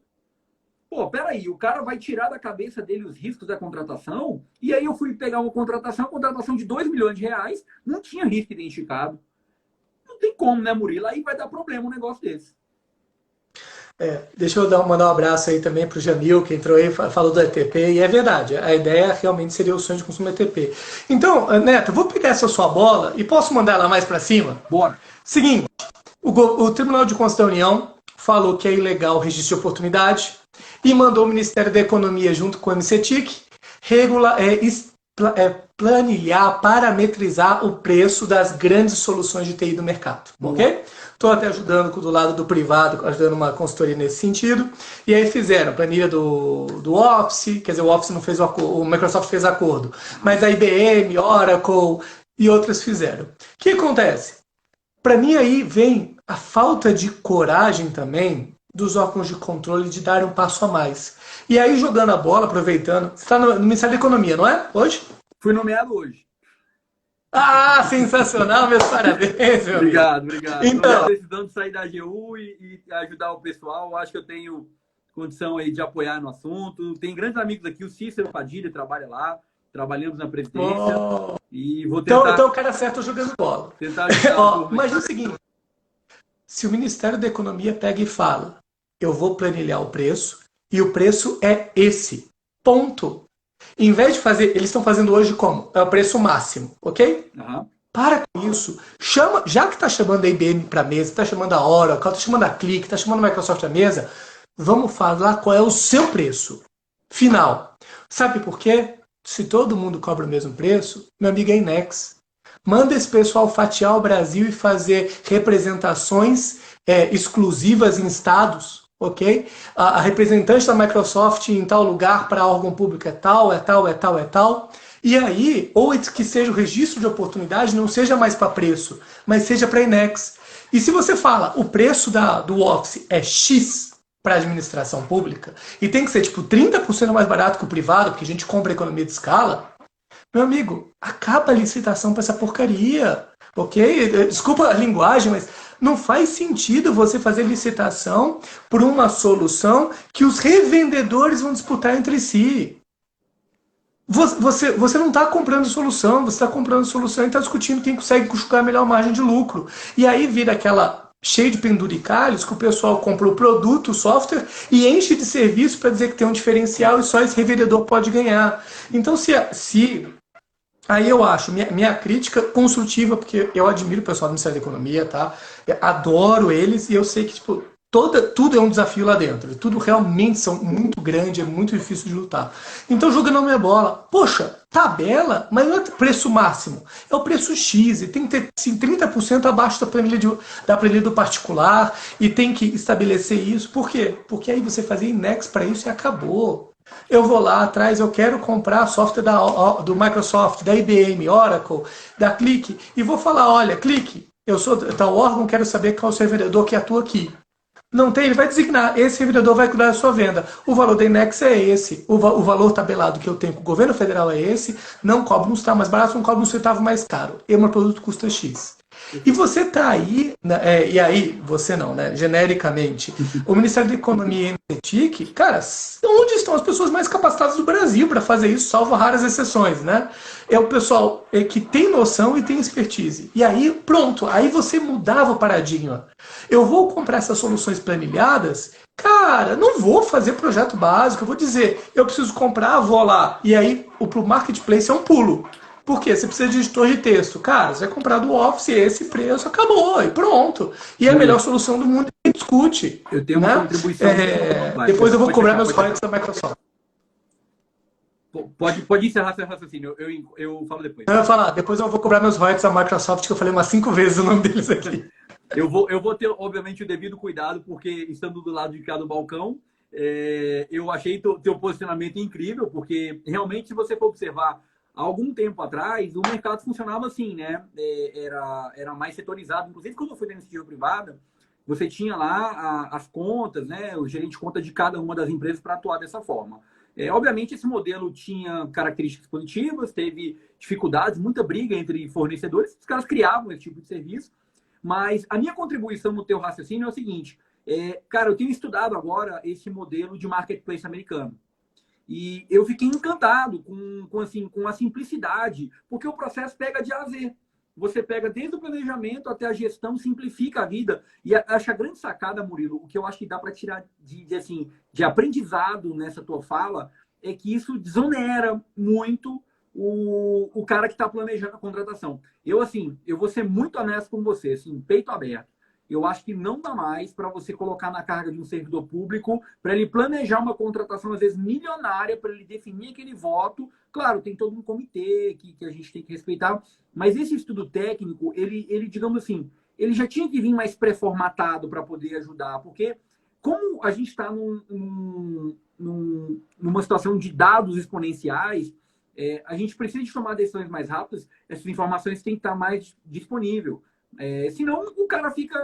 Pô, peraí, o cara vai tirar da cabeça dele os riscos da contratação, e aí eu fui pegar uma contratação de 2 milhões de reais, não tinha risco identificado. Não tem como, né, Murilo? Aí vai dar problema um negócio desse. Deixa eu mandar um abraço aí também para o Jamil, que entrou aí, falou do ETP, e é verdade, a ideia realmente seria o sonho de consumo ETP. Então, Neto, eu vou pegar essa sua bola e posso mandar ela mais para cima? Bora. Seguinte, o Tribunal de Contas da União falou que é ilegal o registro de oportunidade e mandou o Ministério da Economia, junto com o MCTIC, planilhar, parametrizar o preço das grandes soluções de TI do mercado, ok? Estou até ajudando do lado do privado, ajudando uma consultoria nesse sentido. E aí fizeram planilha do Office, quer dizer, o Office não fez o Microsoft fez acordo, mas a IBM, Oracle e outras fizeram. O que acontece? Para mim aí vem a falta de coragem também dos órgãos de controle de dar um passo a mais. E aí jogando a bola, aproveitando, você está no Ministério da Economia, não é? Hoje? Fui nomeado hoje. Ah, sensacional, meus parabéns, meu Obrigado, amigo. obrigado. Então, a decisão de sair da AGU e ajudar o pessoal, eu acho que eu tenho condição aí de apoiar no assunto. Tem grandes amigos aqui, o Cícero Padilha trabalha lá, trabalhamos na presidência. E vou tentar... Então o cara certo jogando bola. Tentar ajudar mas é o seguinte, se o Ministério da Economia pega e fala, eu vou planilhar o preço, e o preço é esse, ponto. Em vez de fazer, eles estão fazendo hoje como? É o preço máximo, ok? Uhum. Para com isso. Chama, já que está chamando a IBM para a mesa, está chamando a Oracle, está chamando a Click, está chamando a Microsoft à mesa, vamos falar qual é o seu preço final. Sabe por quê? Se todo mundo cobra o mesmo preço, meu amigo é Inex. Manda esse pessoal fatiar o Brasil e fazer representações exclusivas em estados. Ok? A representante da Microsoft em tal lugar para órgão público é tal. E aí, ou que seja o registro de oportunidade, não seja mais para preço, mas seja para Inex. E se você fala, o preço do Office é X para administração pública, e tem que ser tipo 30% mais barato que o privado, porque a gente compra economia de escala, meu amigo, acaba a licitação para essa porcaria. Ok? Desculpa a linguagem, mas não faz sentido você fazer licitação por uma solução que os revendedores vão disputar entre si. Você não está comprando solução, você está comprando solução e está discutindo quem consegue enxugar a melhor margem de lucro. E aí vira aquela cheio de penduricalhos que o pessoal compra o produto, o software, e enche de serviço para dizer que tem um diferencial e só esse revendedor pode ganhar. Então, aí eu acho, minha crítica construtiva, porque eu admiro o pessoal do Ministério da Economia, tá? Eu adoro eles e eu sei que tipo, tudo é um desafio lá dentro. Tudo realmente são muito grande, é muito difícil de lutar. Então, jogando a minha bola, poxa, tabela, mas não é preço máximo, é o preço X, e tem que ter assim, 30% abaixo da planilha do particular, e tem que estabelecer isso. Por quê? Porque aí você fazia Inex para isso e acabou. Eu vou lá atrás, eu quero comprar software do Microsoft, da IBM, Oracle, da Click, e vou falar, olha, Click, eu sou tal órgão, quero saber qual é o seu vendedor que atua aqui. Não tem, ele vai designar, esse vendedor vai cuidar da sua venda. O valor da Inex é esse, o valor tabelado que eu tenho com o governo federal é esse, não cobra um centavo mais barato, não cobra um centavo mais caro. E o meu produto custa X. E você está aí, né, e aí, você não, né? Genericamente, o Ministério da Economia e MCTIC, cara, onde estão as pessoas mais capacitadas do Brasil para fazer isso, salvo raras exceções, né? É o pessoal que tem noção e tem expertise. E aí, pronto, aí você mudava o paradigma. Eu vou comprar essas soluções planilhadas, cara, não vou fazer projeto básico, eu vou dizer, eu preciso comprar, vou lá. E aí, pro marketplace é um pulo. Por quê? Você precisa de editor de texto. Cara, você vai comprar do Office esse preço, acabou, e pronto. E é a melhor Murilo, solução do mundo e discute. eu tenho uma Né? contribuição. Depois eu vou Pode cobrar fechar, meus pode fechar. royalties da Microsoft. Pode encerrar seu raciocínio, eu falo depois. Eu ia falar, depois eu vou cobrar meus royalties da Microsoft, que eu falei umas 5 vezes o nome deles aqui. Eu vou ter, obviamente, o devido cuidado, porque estando do lado de cá do balcão, eu achei teu posicionamento incrível, porque realmente, se você for observar, há algum tempo atrás, o mercado funcionava assim, né? Era mais setorizado. Inclusive, quando eu fui na iniciativa privada, você tinha lá as contas, né? O gerente de conta de cada uma das empresas para atuar dessa forma. Obviamente, esse modelo tinha características positivas, teve dificuldades, muita briga entre fornecedores, os caras criavam esse tipo de serviço, mas a minha contribuição no teu raciocínio é o seguinte, cara, eu tenho estudado agora esse modelo de marketplace americano. E eu fiquei encantado com a simplicidade, porque o processo pega de A a Z. Você pega desde o planejamento até a gestão, simplifica a vida. E acho a grande sacada, Murilo, o que eu acho que dá para tirar de aprendizado nessa tua fala, é que isso desonera muito o cara que está planejando a contratação. Eu vou ser muito honesto com você, assim, peito aberto. Eu acho que não dá mais para você colocar na carga de um servidor público para ele planejar uma contratação, às vezes, milionária, para ele definir aquele voto. Claro, tem todo um comitê que a gente tem que respeitar, mas esse estudo técnico, digamos assim, ele já tinha que vir mais pré-formatado para poder ajudar, porque como a gente está numa situação de dados exponenciais, a gente precisa de tomar decisões mais rápidas, essas informações têm que estar mais disponíveis. Senão o cara fica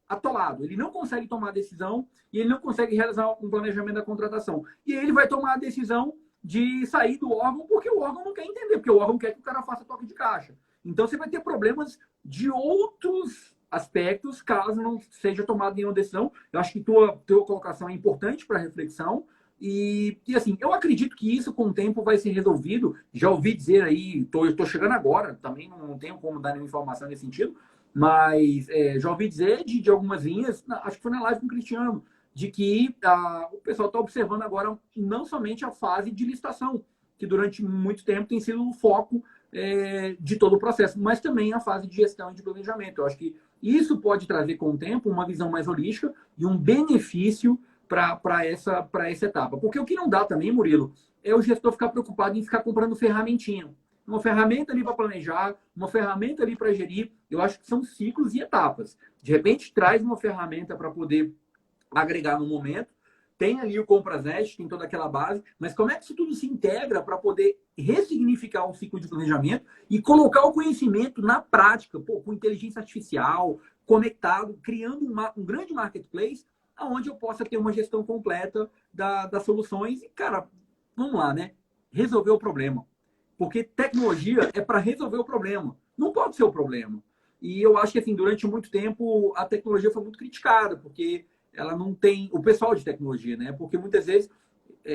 atolado, ele não consegue tomar decisão e ele não consegue realizar um planejamento da contratação. E aí ele vai tomar a decisão de sair do órgão porque o órgão não quer entender, porque o órgão quer que o cara faça toque de caixa. Então você vai ter problemas de outros aspectos caso não seja tomada nenhuma decisão. Eu acho que tua colocação é importante para reflexão. E assim, eu acredito que isso com o tempo vai ser resolvido. Já ouvi dizer aí, estou chegando agora, também não tenho como dar nenhuma informação nesse sentido, mas já ouvi dizer de algumas linhas, acho que foi na live com o Cristiano, de que o pessoal está observando agora não somente a fase de licitação, que durante muito tempo tem sido o foco de todo o processo, mas também a fase de gestão e de planejamento. Eu acho que isso pode trazer com o tempo uma visão mais holística e um benefício para essa etapa. Porque o que não dá também, Murilo, é o gestor ficar preocupado em ficar comprando ferramentinha. Uma ferramenta ali para planejar, uma ferramenta ali para gerir. Eu acho que são ciclos e etapas. De repente, traz uma ferramenta para poder agregar no momento. Tem ali o Compras-Net, tem toda aquela base, mas como é que isso tudo se integra para poder ressignificar o ciclo de planejamento e colocar o conhecimento na prática, com inteligência artificial, conectado, criando um grande marketplace onde eu possa ter uma gestão completa das soluções e, cara, vamos lá, né? Resolver o problema. Porque tecnologia é para resolver o problema. Não pode ser o problema. E eu acho que, assim, durante muito tempo, a tecnologia foi muito criticada, porque ela não tem... O pessoal de tecnologia, né? Porque muitas vezes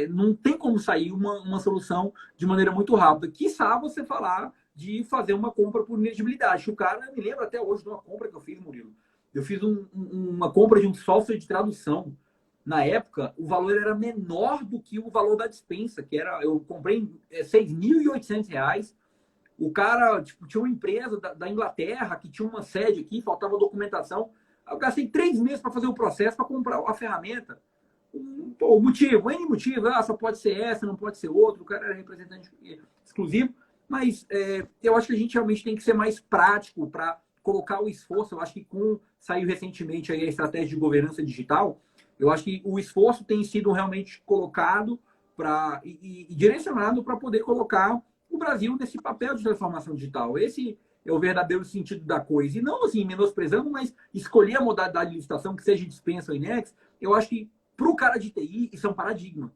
não tem como sair uma solução de maneira muito rápida. Quiçá você falar de fazer uma compra por inelegibilidade. O cara, eu me lembro até hoje de uma compra que eu fiz, Murilo. Eu fiz uma compra de um software de tradução. Na época, o valor era menor do que o valor da dispensa, que era... Eu comprei R$ 6.800. O cara, tipo, tinha uma empresa da Inglaterra que tinha uma sede aqui, faltava documentação. Eu gastei 3 meses para fazer o processo, para comprar a ferramenta. O motivo, N motivo, só pode ser essa, não pode ser outro. O cara era representante exclusivo. Mas eu acho que a gente realmente tem que ser mais prático para colocar o esforço. Eu acho que saiu recentemente aí a estratégia de governança digital, eu acho que o esforço tem sido realmente colocado e direcionado para poder colocar o Brasil nesse papel de transformação digital. Esse é o verdadeiro sentido da coisa. E não assim, menosprezando, mas escolher a modalidade de licitação, que seja dispensa ou INEX, eu acho que para o cara de TI isso é um paradigma.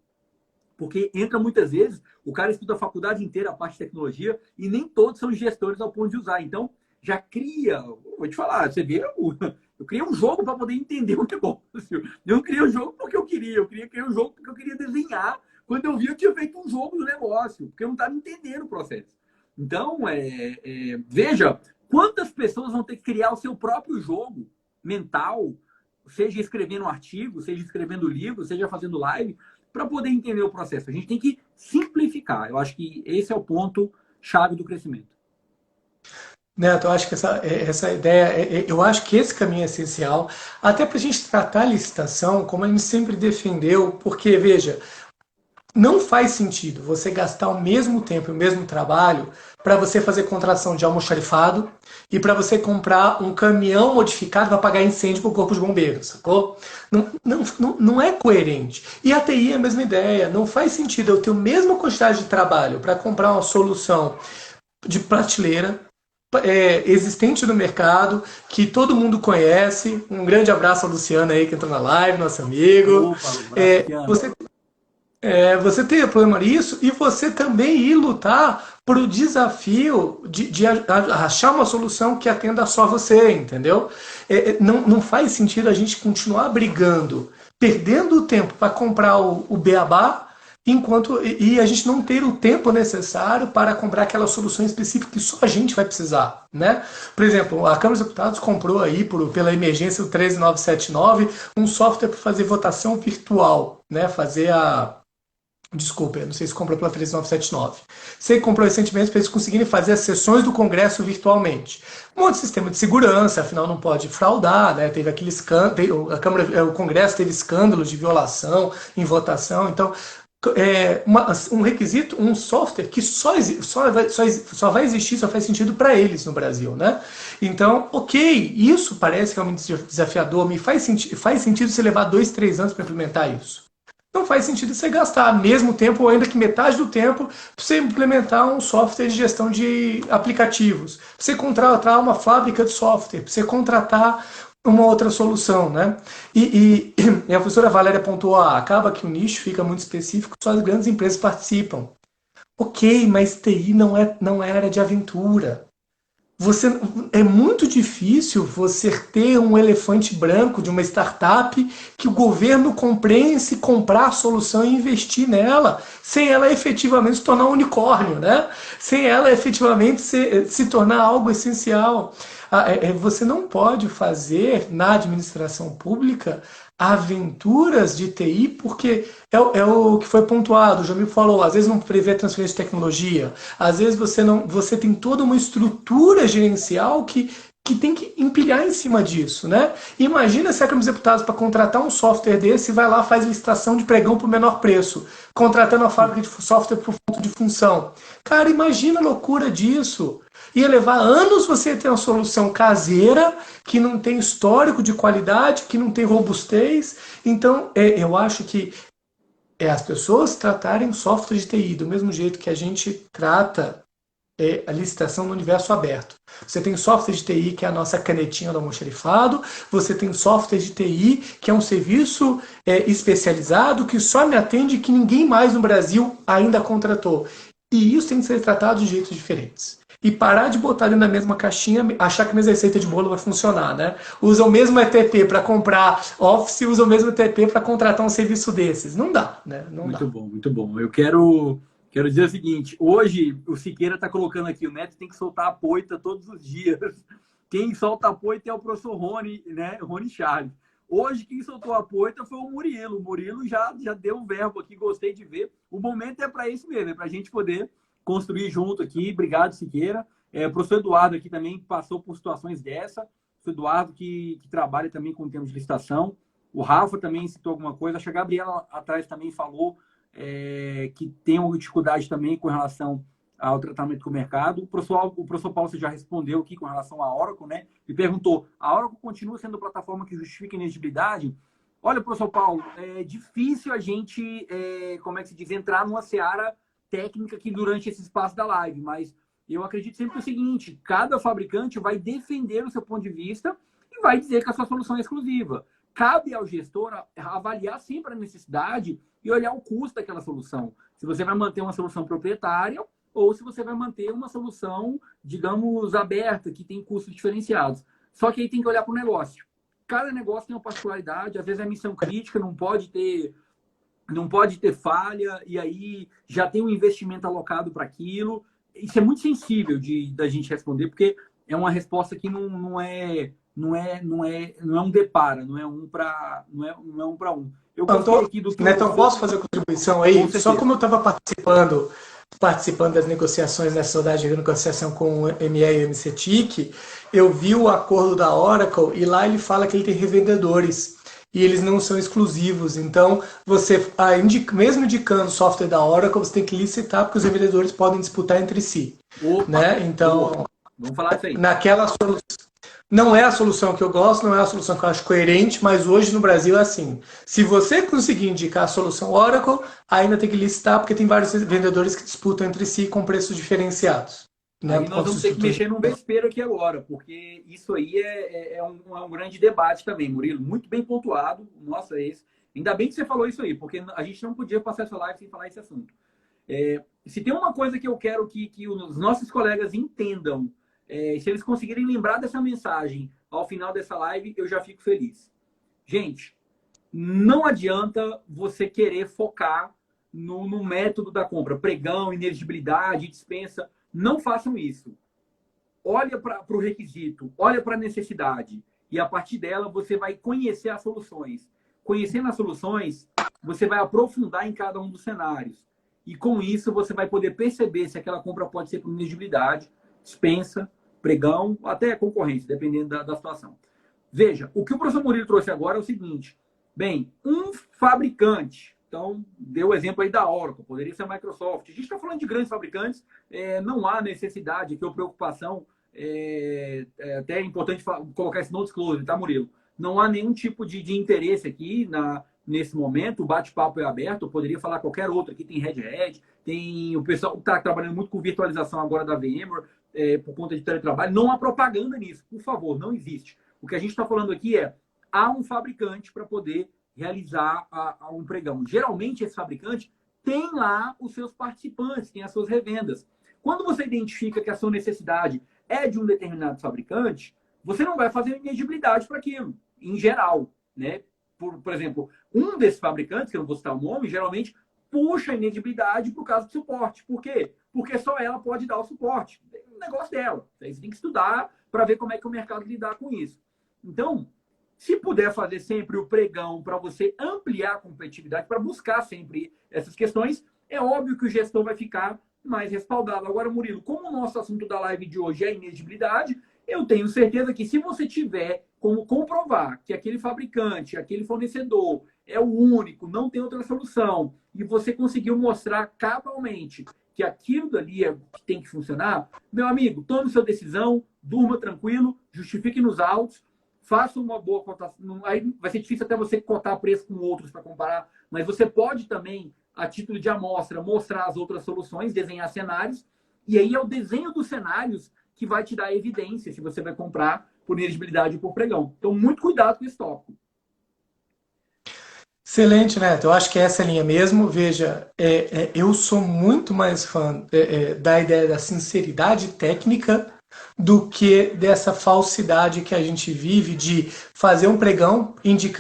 Porque entra muitas vezes, o cara estuda a faculdade inteira, a parte de tecnologia, e nem todos são gestores ao ponto de usar. Então, já cria, vou te falar, você vê, eu criei um jogo para poder entender o negócio. Eu não criei um jogo porque eu queria um jogo porque eu queria desenhar. Quando eu vi, eu tinha feito um jogo do negócio, porque eu não estava entendendo o processo. Então, veja, quantas pessoas vão ter que criar o seu próprio jogo mental, seja escrevendo um artigo, seja escrevendo livro, seja fazendo live, para poder entender o processo. A gente tem que simplificar. Eu acho que esse é o ponto chave do crescimento. Neto, eu acho que essa ideia, eu acho que esse caminho é essencial, até para a gente tratar a licitação como a gente sempre defendeu, porque, veja, não faz sentido você gastar o mesmo tempo e o mesmo trabalho para você fazer contratação de almoxarifado e para você comprar um caminhão modificado para apagar incêndio para o corpo de bombeiros, sacou? Não é coerente. E a TI é a mesma ideia. Não faz sentido eu ter a mesma quantidade de trabalho para comprar uma solução de prateleira existente no mercado, que todo mundo conhece. Um grande abraço ao Luciano aí que entrou na live, nosso amigo. Opa, um abraço, Você ter problema nisso e você também ir lutar por o desafio de achar uma solução que atenda só você, entendeu? Não faz sentido a gente continuar brigando, perdendo o tempo para comprar o beabá, e a gente não ter o tempo necessário para comprar aquela solução específica que só a gente vai precisar, né? Por exemplo, a Câmara dos Deputados comprou aí pela emergência do 13979 um software para fazer votação virtual, né? Desculpa, eu não sei se comprou pela 13979. Sei que comprou recentemente para eles conseguirem fazer as sessões do Congresso virtualmente. Um monte de sistema de segurança, afinal não pode fraudar, né? Teve aquele escândalo, o Congresso teve escândalos de violação em votação, então um requisito, um software que só vai existir, só faz sentido para eles no Brasil, né? Então, ok, isso parece realmente desafiador, faz sentido você levar 2, 3 anos para implementar isso. Não faz sentido você gastar mesmo tempo, ou ainda que metade do tempo, para você implementar um software de gestão de aplicativos, para você contratar uma fábrica de software, para você contratar uma outra solução, né? E a professora Valéria pontuou, acaba que o nicho fica muito específico, só as grandes empresas participam. Ok, mas TI não é área de aventura. É muito difícil você ter um elefante branco de uma startup que o governo compreende, comprar a solução e investir nela, sem ela efetivamente se tornar um unicórnio, né? Sem ela efetivamente se tornar algo essencial. Você não pode fazer na administração pública aventuras de TI, porque é o que foi pontuado, o Jamil falou, às vezes não prevê transferência de tecnologia, às vezes você tem toda uma estrutura gerencial que tem que empilhar em cima disso, né? Imagina se a Câmara dos Deputados, para contratar um software desse, vai lá faz licitação de pregão por menor preço, contratando a fábrica de software por ponto de função. Cara, imagina a loucura disso. Ia levar anos você ter uma solução caseira, que não tem histórico de qualidade, que não tem robustez. Então, eu acho que as pessoas tratarem software de TI do mesmo jeito que a gente trata a licitação no universo aberto. Você tem software de TI, que é a nossa canetinha do almoxarifado, você tem software de TI, que é um serviço especializado, que só me atende, que ninguém mais no Brasil ainda contratou. E isso tem que ser tratado de jeitos diferentes. E parar de botar dentro da mesma caixinha, achar que a minha receita de bolo vai funcionar, né? Usa o mesmo ETP para comprar Office, usa o mesmo ETP para contratar um serviço desses. Não dá, né? Não muito dá. bom, muito bom. Eu quero dizer o seguinte, hoje o Siqueira está colocando aqui, o Neto tem que soltar a poita todos os dias. Quem solta a poita é o professor Rony, né? Rony Charles. Hoje quem soltou a poita foi o Murilo. O Murilo já deu um verbo aqui, gostei de ver. O momento é para isso mesmo, é para a gente poder construir junto aqui. Obrigado, Siqueira. O professor Eduardo aqui também passou por situações dessa. O professor Eduardo que trabalha também com termos de licitação. O Rafa também citou alguma coisa. Acho que a Gabriela atrás também falou que tem uma dificuldade também com relação ao tratamento com o mercado. O professor Paulo você já respondeu aqui com relação à Oracle, né? E perguntou, a Oracle continua sendo a plataforma que justifica a inexigibilidade? Olha, professor Paulo, é difícil a gente, como é que se diz, entrar numa seara técnica aqui durante esse espaço da live, mas eu acredito sempre que é o seguinte, cada fabricante vai defender o seu ponto de vista e vai dizer que a sua solução é exclusiva. Cabe ao gestor avaliar sempre a necessidade e olhar o custo daquela solução. Se você vai manter uma solução proprietária ou se você vai manter uma solução, digamos, aberta, que tem custos diferenciados. Só que aí tem que olhar para o negócio. Cada negócio tem uma particularidade, às vezes é missão crítica, não pode ter falha, e aí já tem um investimento alocado para aquilo. Isso é muito sensível da gente responder, porque é uma resposta que não é um depara, não é um para um. Eu gostei aqui do que Netão, posso fazer uma contribuição aí? Só como eu estava participando participando das negociações nessa saudade de negociação com o ME e o MCTIC, eu vi o acordo da Oracle e lá ele fala que ele tem revendedores e eles não são exclusivos. Então, você, mesmo indicando software da Oracle, você tem que licitar porque os revendedores podem disputar entre si. Opa, né? Então, vamos falar isso aí. Naquela solução. Não é a solução que eu gosto, não é a solução que eu acho coerente, mas hoje no Brasil é assim. Se você conseguir indicar a solução Oracle, ainda tem que listar, porque tem vários vendedores que disputam entre si com preços diferenciados. Né? Aí nós vamos ter que mexer num vespeiro aqui agora, porque isso aí é um grande debate também, Murilo. Muito bem pontuado. Nossa, ainda bem que você falou isso aí, porque a gente não podia passar essa live sem falar esse assunto. Se tem uma coisa que eu quero que os nossos colegas entendam, se eles conseguirem lembrar dessa mensagem ao final dessa live, eu já fico feliz. Gente, não adianta você querer focar no método da compra, pregão, inexigibilidade, dispensa. Não façam isso. Olha para o requisito, olha para a necessidade e a partir dela você vai conhecer as soluções. Conhecendo as soluções, você vai aprofundar em cada um dos cenários. E com isso você vai poder perceber se aquela compra pode ser por inexigibilidade, dispensa, pregão, até concorrência, dependendo da situação. Veja, o que o professor Murilo trouxe agora é o seguinte. Bem, um fabricante, então deu o exemplo aí da Oracle, poderia ser a Microsoft. A gente está falando de grandes fabricantes, não há necessidade aqui ou preocupação, até é importante colocar esse no disclosure, tá, Murilo? Não há nenhum tipo de interesse aqui nesse momento, o bate-papo é aberto, eu poderia falar qualquer outro aqui, tem Red Hat, tem o pessoal que está trabalhando muito com virtualização agora da VMware, por conta de teletrabalho, não há propaganda nisso, por favor, não existe. O que a gente está falando aqui há um fabricante para poder realizar um pregão. Geralmente, esse fabricante tem lá os seus participantes, tem as suas revendas. Quando você identifica que a sua necessidade é de um determinado fabricante, você não vai fazer inexigibilidade para aquilo, em geral. Né? Por exemplo, um desses fabricantes, que eu não vou citar o nome, geralmente puxa a inexigibilidade por causa do suporte. Por quê? Porque só ela pode dar o suporte. É um negócio dela. Você tem que estudar para ver como é que o mercado lidar com isso. Então, se puder fazer sempre o pregão para você ampliar a competitividade, para buscar sempre essas questões, é óbvio que o gestor vai ficar mais respaldado. Agora, Murilo, como o nosso assunto da live de hoje é inexigibilidade, eu tenho certeza que se você tiver como comprovar que aquele fabricante, aquele fornecedor é o único, não tem outra solução, e você conseguiu mostrar cabalmente que aquilo dali é que tem que funcionar, meu amigo, tome sua decisão, durma tranquilo, justifique nos autos, faça uma boa cotação. Aí vai ser difícil até você cotar preço com outros para comparar, mas você pode também, a título de amostra, mostrar as outras soluções, desenhar cenários, e aí é o desenho dos cenários que vai te dar evidência se você vai comprar por inexigibilidade ou por pregão. Então, muito cuidado com esse tópico. Excelente, Neto. Eu acho que é essa linha mesmo. Veja, eu sou muito mais fã da ideia da sinceridade técnica do que dessa falsidade que a gente vive de fazer um pregão,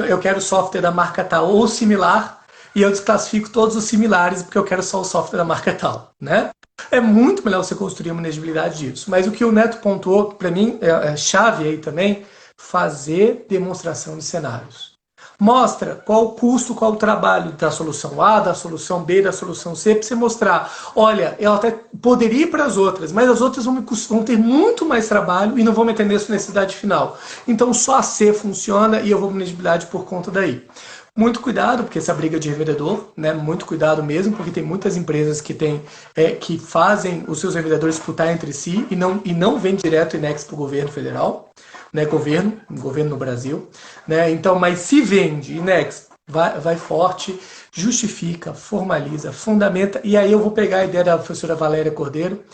eu quero software da marca tal ou similar, e eu desclassifico todos os similares porque eu quero só o software da marca tal, né? É muito melhor você construir uma inexigibilidade disso. Mas o que o Neto pontuou, para mim, é chave aí também, fazer demonstração de cenários. Mostra qual o custo, qual o trabalho da solução A, da solução B, da solução C, para você mostrar, olha, eu até poderia ir para as outras, mas as outras vão ter muito mais trabalho e não vão me atender a sua necessidade final. Então só a C funciona e eu vou para inexigibilidade por conta daí. Muito cuidado, porque essa briga de revendedor, né? Muito cuidado mesmo, porque tem muitas empresas que fazem os seus revendedores disputar entre si e não vêm direto INEX para o governo federal, né? Governo no Brasil, né? Então, mas se vende INEX, vai forte, justifica, formaliza, fundamenta, e aí eu vou pegar a ideia da professora Valéria Cordeiro,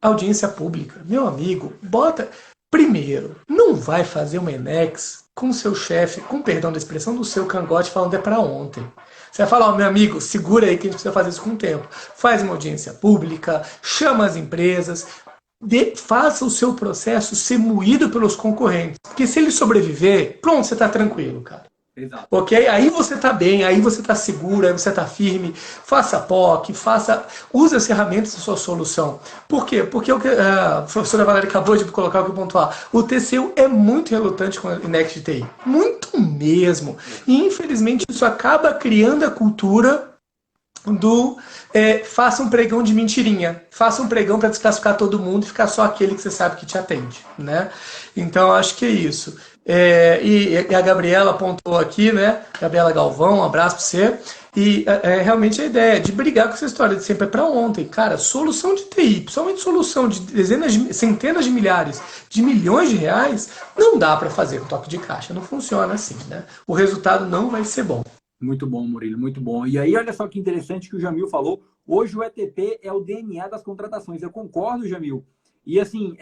audiência pública. Meu amigo, bota... Primeiro, não vai fazer uma INEX com seu chefe, com perdão da expressão, do seu cangote falando é para ontem. Você vai falar, meu amigo, segura aí que a gente precisa fazer isso com o tempo. Faz uma audiência pública, chama as empresas, faça o seu processo ser moído pelos concorrentes. Porque se ele sobreviver, pronto, você está tranquilo, cara. Exato. Ok? Aí você está bem, aí você está seguro, aí você está firme. Faça POC, use as ferramentas da sua solução. Por quê? Porque a professora Valéria acabou de colocar o que eu pontuar. O TCU é muito relutante com a INEX de TI. Muito mesmo. E infelizmente isso acaba criando a cultura do faça um pregão de mentirinha, faça um pregão para desclassificar todo mundo e ficar só aquele que você sabe que te atende, né? Então acho que é isso. E a Gabriela apontou aqui, né? Gabriela Galvão, um abraço para você. E realmente a ideia de brigar com essa história de sempre é para ontem. Cara, solução de TI, principalmente solução de dezenas, centenas de milhares de milhões de reais, não dá para fazer com toque de caixa. Não funciona assim, né? O resultado não vai ser bom. Muito bom, Murilo, muito bom. E aí, olha só que interessante que o Jamil falou. Hoje o ETP é o DNA das contratações. Eu concordo, Jamil. E assim,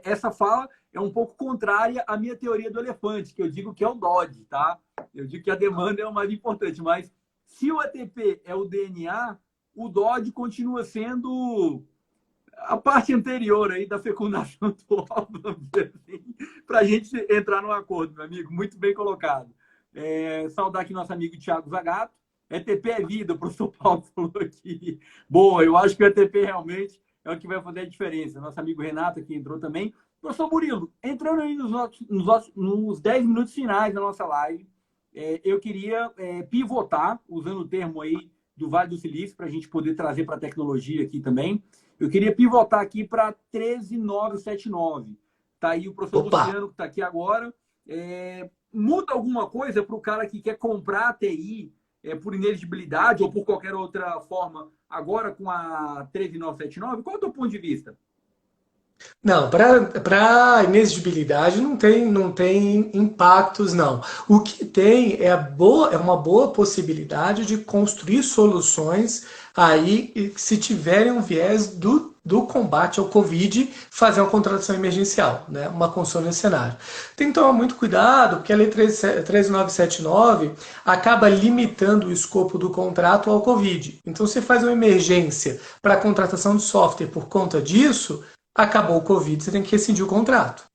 essa fala é um pouco contrária à minha teoria do elefante, que eu digo que é o Dodge, tá? Eu digo que a demanda é o mais importante, mas se o ETP é o DNA, o Dodge continua sendo a parte anterior aí da fecundação do óvulo, assim, para a gente entrar num acordo, meu amigo. Muito bem colocado. Saudar aqui nosso amigo Thiago Zagato. ETP é vida, o professor Paulo falou aqui. Boa, eu acho que o ETP realmente é o que vai fazer a diferença. Nosso amigo Renato aqui entrou também. Professor Murilo, entrando aí nos 10 minutos finais da nossa live, eu queria pivotar, usando o termo aí do Vale do Silício, para a gente poder trazer para a tecnologia aqui também. Eu queria pivotar aqui para 13979. Está aí o professor Opa! Luciano, que está aqui agora. Muda alguma coisa para o cara que quer comprar a TI por ineligibilidade ou por qualquer outra forma, agora com a 13979? Qual é o teu ponto de vista? Não, para inexigibilidade não tem impactos, não. O que tem é uma boa possibilidade de construir soluções aí, se tiverem um viés do combate ao Covid, fazer uma contratação emergencial, né? Uma construção nesse cenário. Tem que tomar muito cuidado, porque a Lei 13979 acaba limitando o escopo do contrato ao Covid. Então, você faz uma emergência para a contratação de software por conta disso, acabou o Covid, você tem que rescindir o contrato.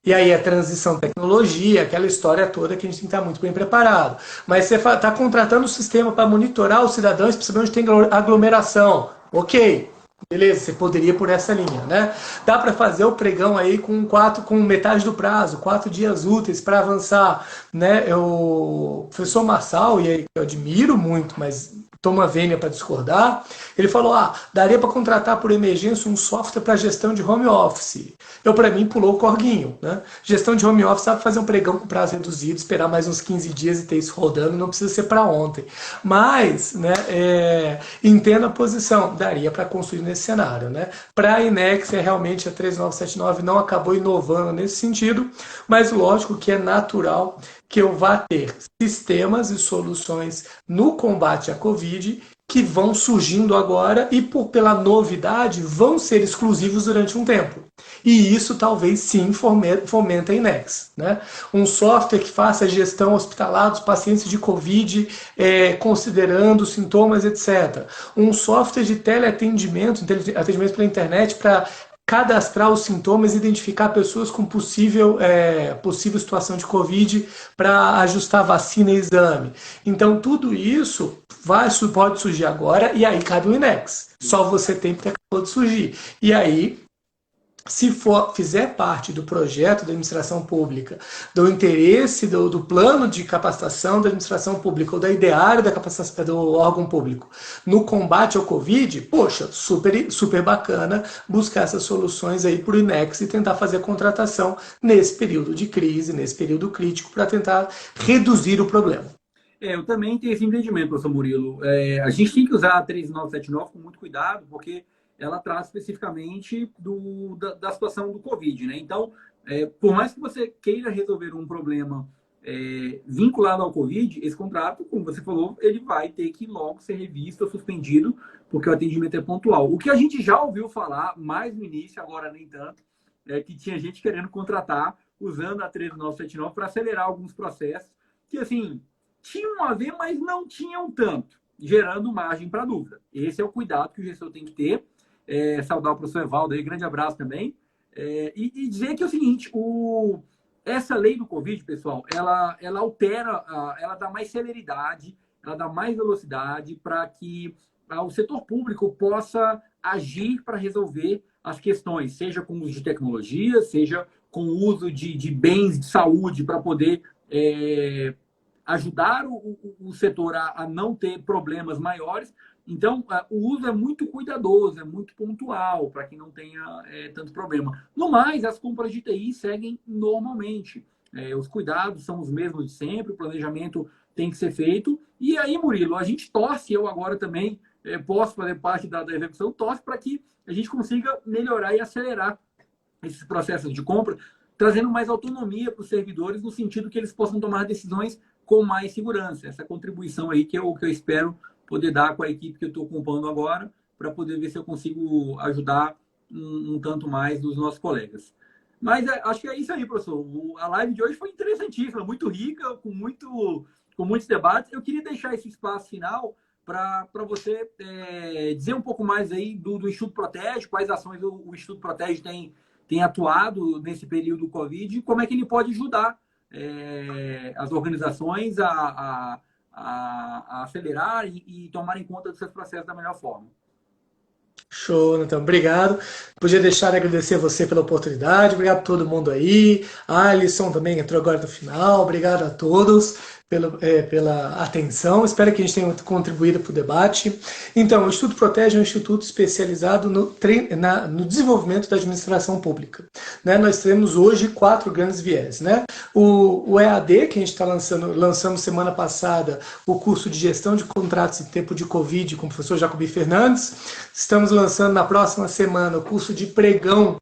E aí a transição de tecnologia, aquela história toda que a gente tem que estar muito bem preparado. Mas você está contratando o sistema para monitorar os cidadãos, para saber onde tem aglomeração. Ok, beleza, você poderia ir por essa linha, né? Dá para fazer o pregão aí com metade do prazo, 4 dias úteis para avançar, né? O professor Marçal, e aí eu admiro muito, mas toma vênia para discordar, ele falou, daria para contratar por emergência um software para gestão de home office. Eu, para mim, pulou o corguinho, né? Gestão de home office sabe fazer um pregão com prazo reduzido, esperar mais uns 15 dias e ter isso rodando, não precisa ser para ontem. Mas, né, entendo a posição, daria para construir nesse cenário, né? Para a Inex, realmente a 13979 não acabou inovando nesse sentido, mas lógico que é natural que eu vá ter sistemas e soluções no combate à Covid que vão surgindo agora e, pela novidade, vão ser exclusivos durante um tempo. E isso talvez sim fomenta a Inex. Né? Um software que faça a gestão hospitalar dos pacientes de Covid, considerando sintomas, etc. Um software de teleatendimento, atendimento pela internet para cadastrar os sintomas e identificar pessoas com possível situação de Covid para ajustar vacina e exame. Então, tudo isso pode surgir agora e aí cabe o INEX. Só você tem que acabou de surgir. E aí, se fizer parte do projeto da administração pública, do interesse do plano de capacitação da administração pública ou da ideária da capacitação do órgão público no combate ao Covid, poxa, super, super bacana buscar essas soluções aí para o INEX e tentar fazer a contratação nesse período de crise, nesse período crítico, para tentar reduzir o problema. Eu também tenho esse entendimento, professor Murilo. A gente tem que usar a 3979 com muito cuidado, porque ela traz especificamente da situação do Covid, né? Então, por mais que você queira resolver um problema vinculado ao Covid, esse contrato, como você falou, ele vai ter que logo ser revisto ou suspendido, porque o atendimento é pontual. O que a gente já ouviu falar, mais no início, agora nem tanto, é que tinha gente querendo contratar usando a 13979 para acelerar alguns processos, que, assim, tinham a ver, mas não tinham tanto, gerando margem para dúvida. Esse é o cuidado que o gestor tem que ter. Saudar o professor Evaldo aí, grande abraço também. E dizer que é o seguinte, essa lei do Covid, pessoal, ela altera, ela dá mais celeridade, ela dá mais velocidade para que o setor público possa agir para resolver as questões, seja com o uso de tecnologia, seja com o uso de bens de saúde para poder ajudar o setor a não ter problemas maiores. Então, o uso é muito cuidadoso, é muito pontual, para que não tenha tanto problema. No mais, as compras de TI seguem normalmente. Os cuidados são os mesmos de sempre, o planejamento tem que ser feito. E aí, Murilo, a gente torce, eu agora também posso fazer parte da execução, torce para que a gente consiga melhorar e acelerar esses processos de compra, trazendo mais autonomia para os servidores, no sentido que eles possam tomar decisões com mais segurança. Essa contribuição aí que eu espero poder dar com a equipe que eu estou ocupando agora, para poder ver se eu consigo ajudar um tanto mais dos nossos colegas. Mas acho que é isso aí, professor. A live de hoje foi interessantíssima, muito rica, com muitos debates. Eu queria deixar esse espaço final para você dizer um pouco mais aí do Instituto Protege, quais ações o Instituto Protege tem atuado nesse período do Covid e como é que ele pode ajudar as organizações a acelerar e tomar em conta dos seus processos da melhor forma. Show, Nathan. Obrigado. Podia deixar de agradecer a você pela oportunidade. Obrigado a todo mundo aí. A Alisson também entrou agora no final. Obrigado a todos pela atenção. Espero que a gente tenha contribuído para o debate. Então, o Instituto Protege é um instituto especializado no desenvolvimento da administração pública. Né? Nós temos hoje 4 grandes viés. Né? O EAD, que a gente está lançamos semana passada, o curso de gestão de contratos em tempo de Covid com o professor Jacobi Fernandes. Estamos lançando na próxima semana o curso de pregão,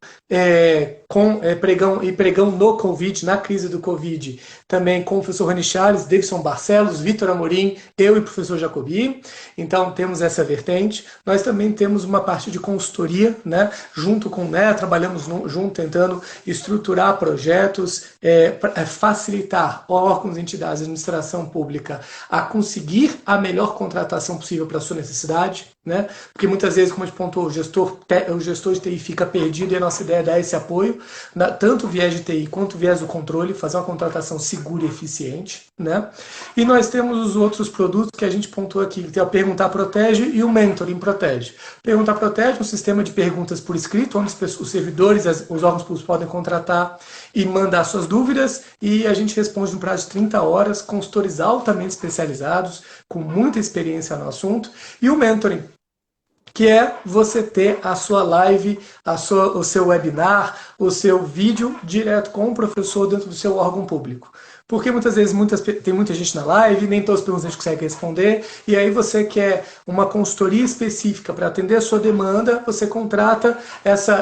pregão no Covid, na crise do Covid, também com o professor Rani Charles, Davidson Barcelos, Vitor Amorim, eu e o professor Jacobi. Então temos essa vertente. Nós também temos uma parte de consultoria, né, junto com trabalhamos junto tentando estruturar projetos, facilitar órgãos, entidades, administração pública a conseguir a melhor contratação possível para a sua necessidade, né? Porque muitas vezes, como a gente pontuou, o gestor de TI fica perdido e a nossa ideia é dar esse apoio, tanto o viés de TI quanto o viés do controle, fazer uma contratação segura e eficiente, né? E nós temos os outros produtos que a gente pontuou aqui, que tem o Perguntar Protege e o Mentoring Protege. Perguntar Protege é um sistema de perguntas por escrito, onde os servidores, os órgãos públicos podem contratar e mandar suas dúvidas, e a gente responde no prazo de 30 horas, consultores altamente especializados, com muita experiência no assunto. E o Mentoring, que é você ter a sua live, o seu webinar, o seu vídeo direto com o professor dentro do seu órgão público. Porque muitas vezes tem muita gente na live, nem todas as perguntas a gente consegue responder, e aí você quer uma consultoria específica para atender a sua demanda, você contrata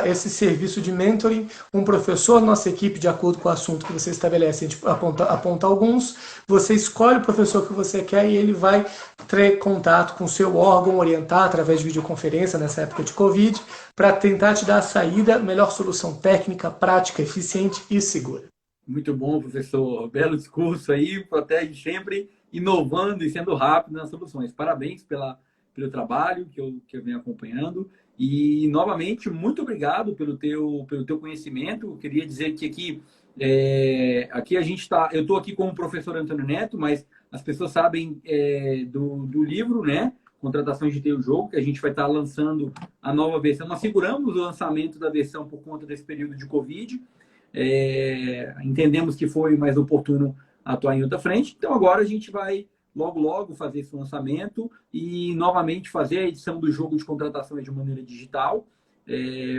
esse serviço de mentoring, um professor, nossa equipe, de acordo com o assunto que você estabelece, a gente aponta alguns, você escolhe o professor que você quer e ele vai ter contato com o seu órgão, orientar através de videoconferência nessa época de Covid, para tentar te dar a saída, melhor solução técnica, prática, eficiente e segura. Muito bom, professor. Belo discurso aí, protege sempre inovando e sendo rápido nas soluções. Parabéns pelo trabalho que eu venho acompanhando. E, novamente, muito obrigado pelo teu conhecimento. Eu queria dizer que aqui a gente está... Eu estou aqui com o professor Antônio Neto, mas as pessoas sabem do livro, né? Contratações de TI o Jogo, que a gente vai estar lançando a nova versão. Nós seguramos o lançamento da versão por conta desse período de Covid. Entendemos que foi mais oportuno atuar em outra frente. Então, agora a gente vai logo fazer esse lançamento e novamente fazer a edição do jogo de contratações de maneira digital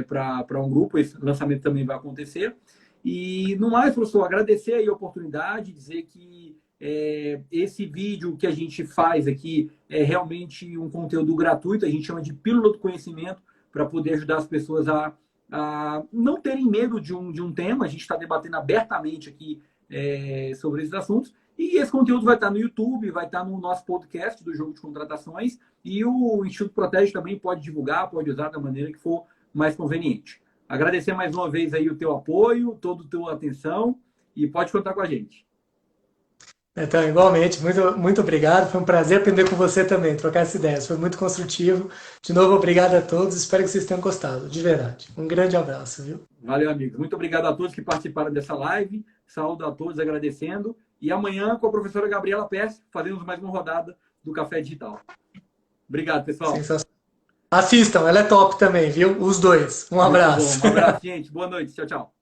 para um grupo. Esse lançamento também vai acontecer. E, no mais, professor, agradecer aí a oportunidade, dizer que esse vídeo que a gente faz aqui é realmente um conteúdo gratuito, a gente chama de Pílula do Conhecimento, para poder ajudar as pessoas a não terem medo de um tema. A gente está debatendo abertamente aqui sobre esses assuntos. E esse conteúdo vai estar no YouTube, vai estar no nosso podcast do Jogo de Contratações. E o Instituto Protege também pode divulgar, pode usar da maneira que for mais conveniente. Agradecer mais uma vez aí o teu apoio, toda a tua atenção e pode contar com a gente. Então, igualmente, muito, muito obrigado. Foi um prazer aprender com você também, trocar essas ideias. Foi muito construtivo. De novo, obrigado a todos. Espero que vocês tenham gostado, de verdade. Um grande abraço, viu? Valeu, amigos. Muito obrigado a todos que participaram dessa live. Saúdo a todos, agradecendo. E amanhã, com a professora Gabriela Pérez, faremos mais uma rodada do Café Digital. Obrigado, pessoal. Sensacional. Assistam, ela é top também, viu? Os dois. Um abraço. Um abraço, gente. Boa noite. Tchau, tchau.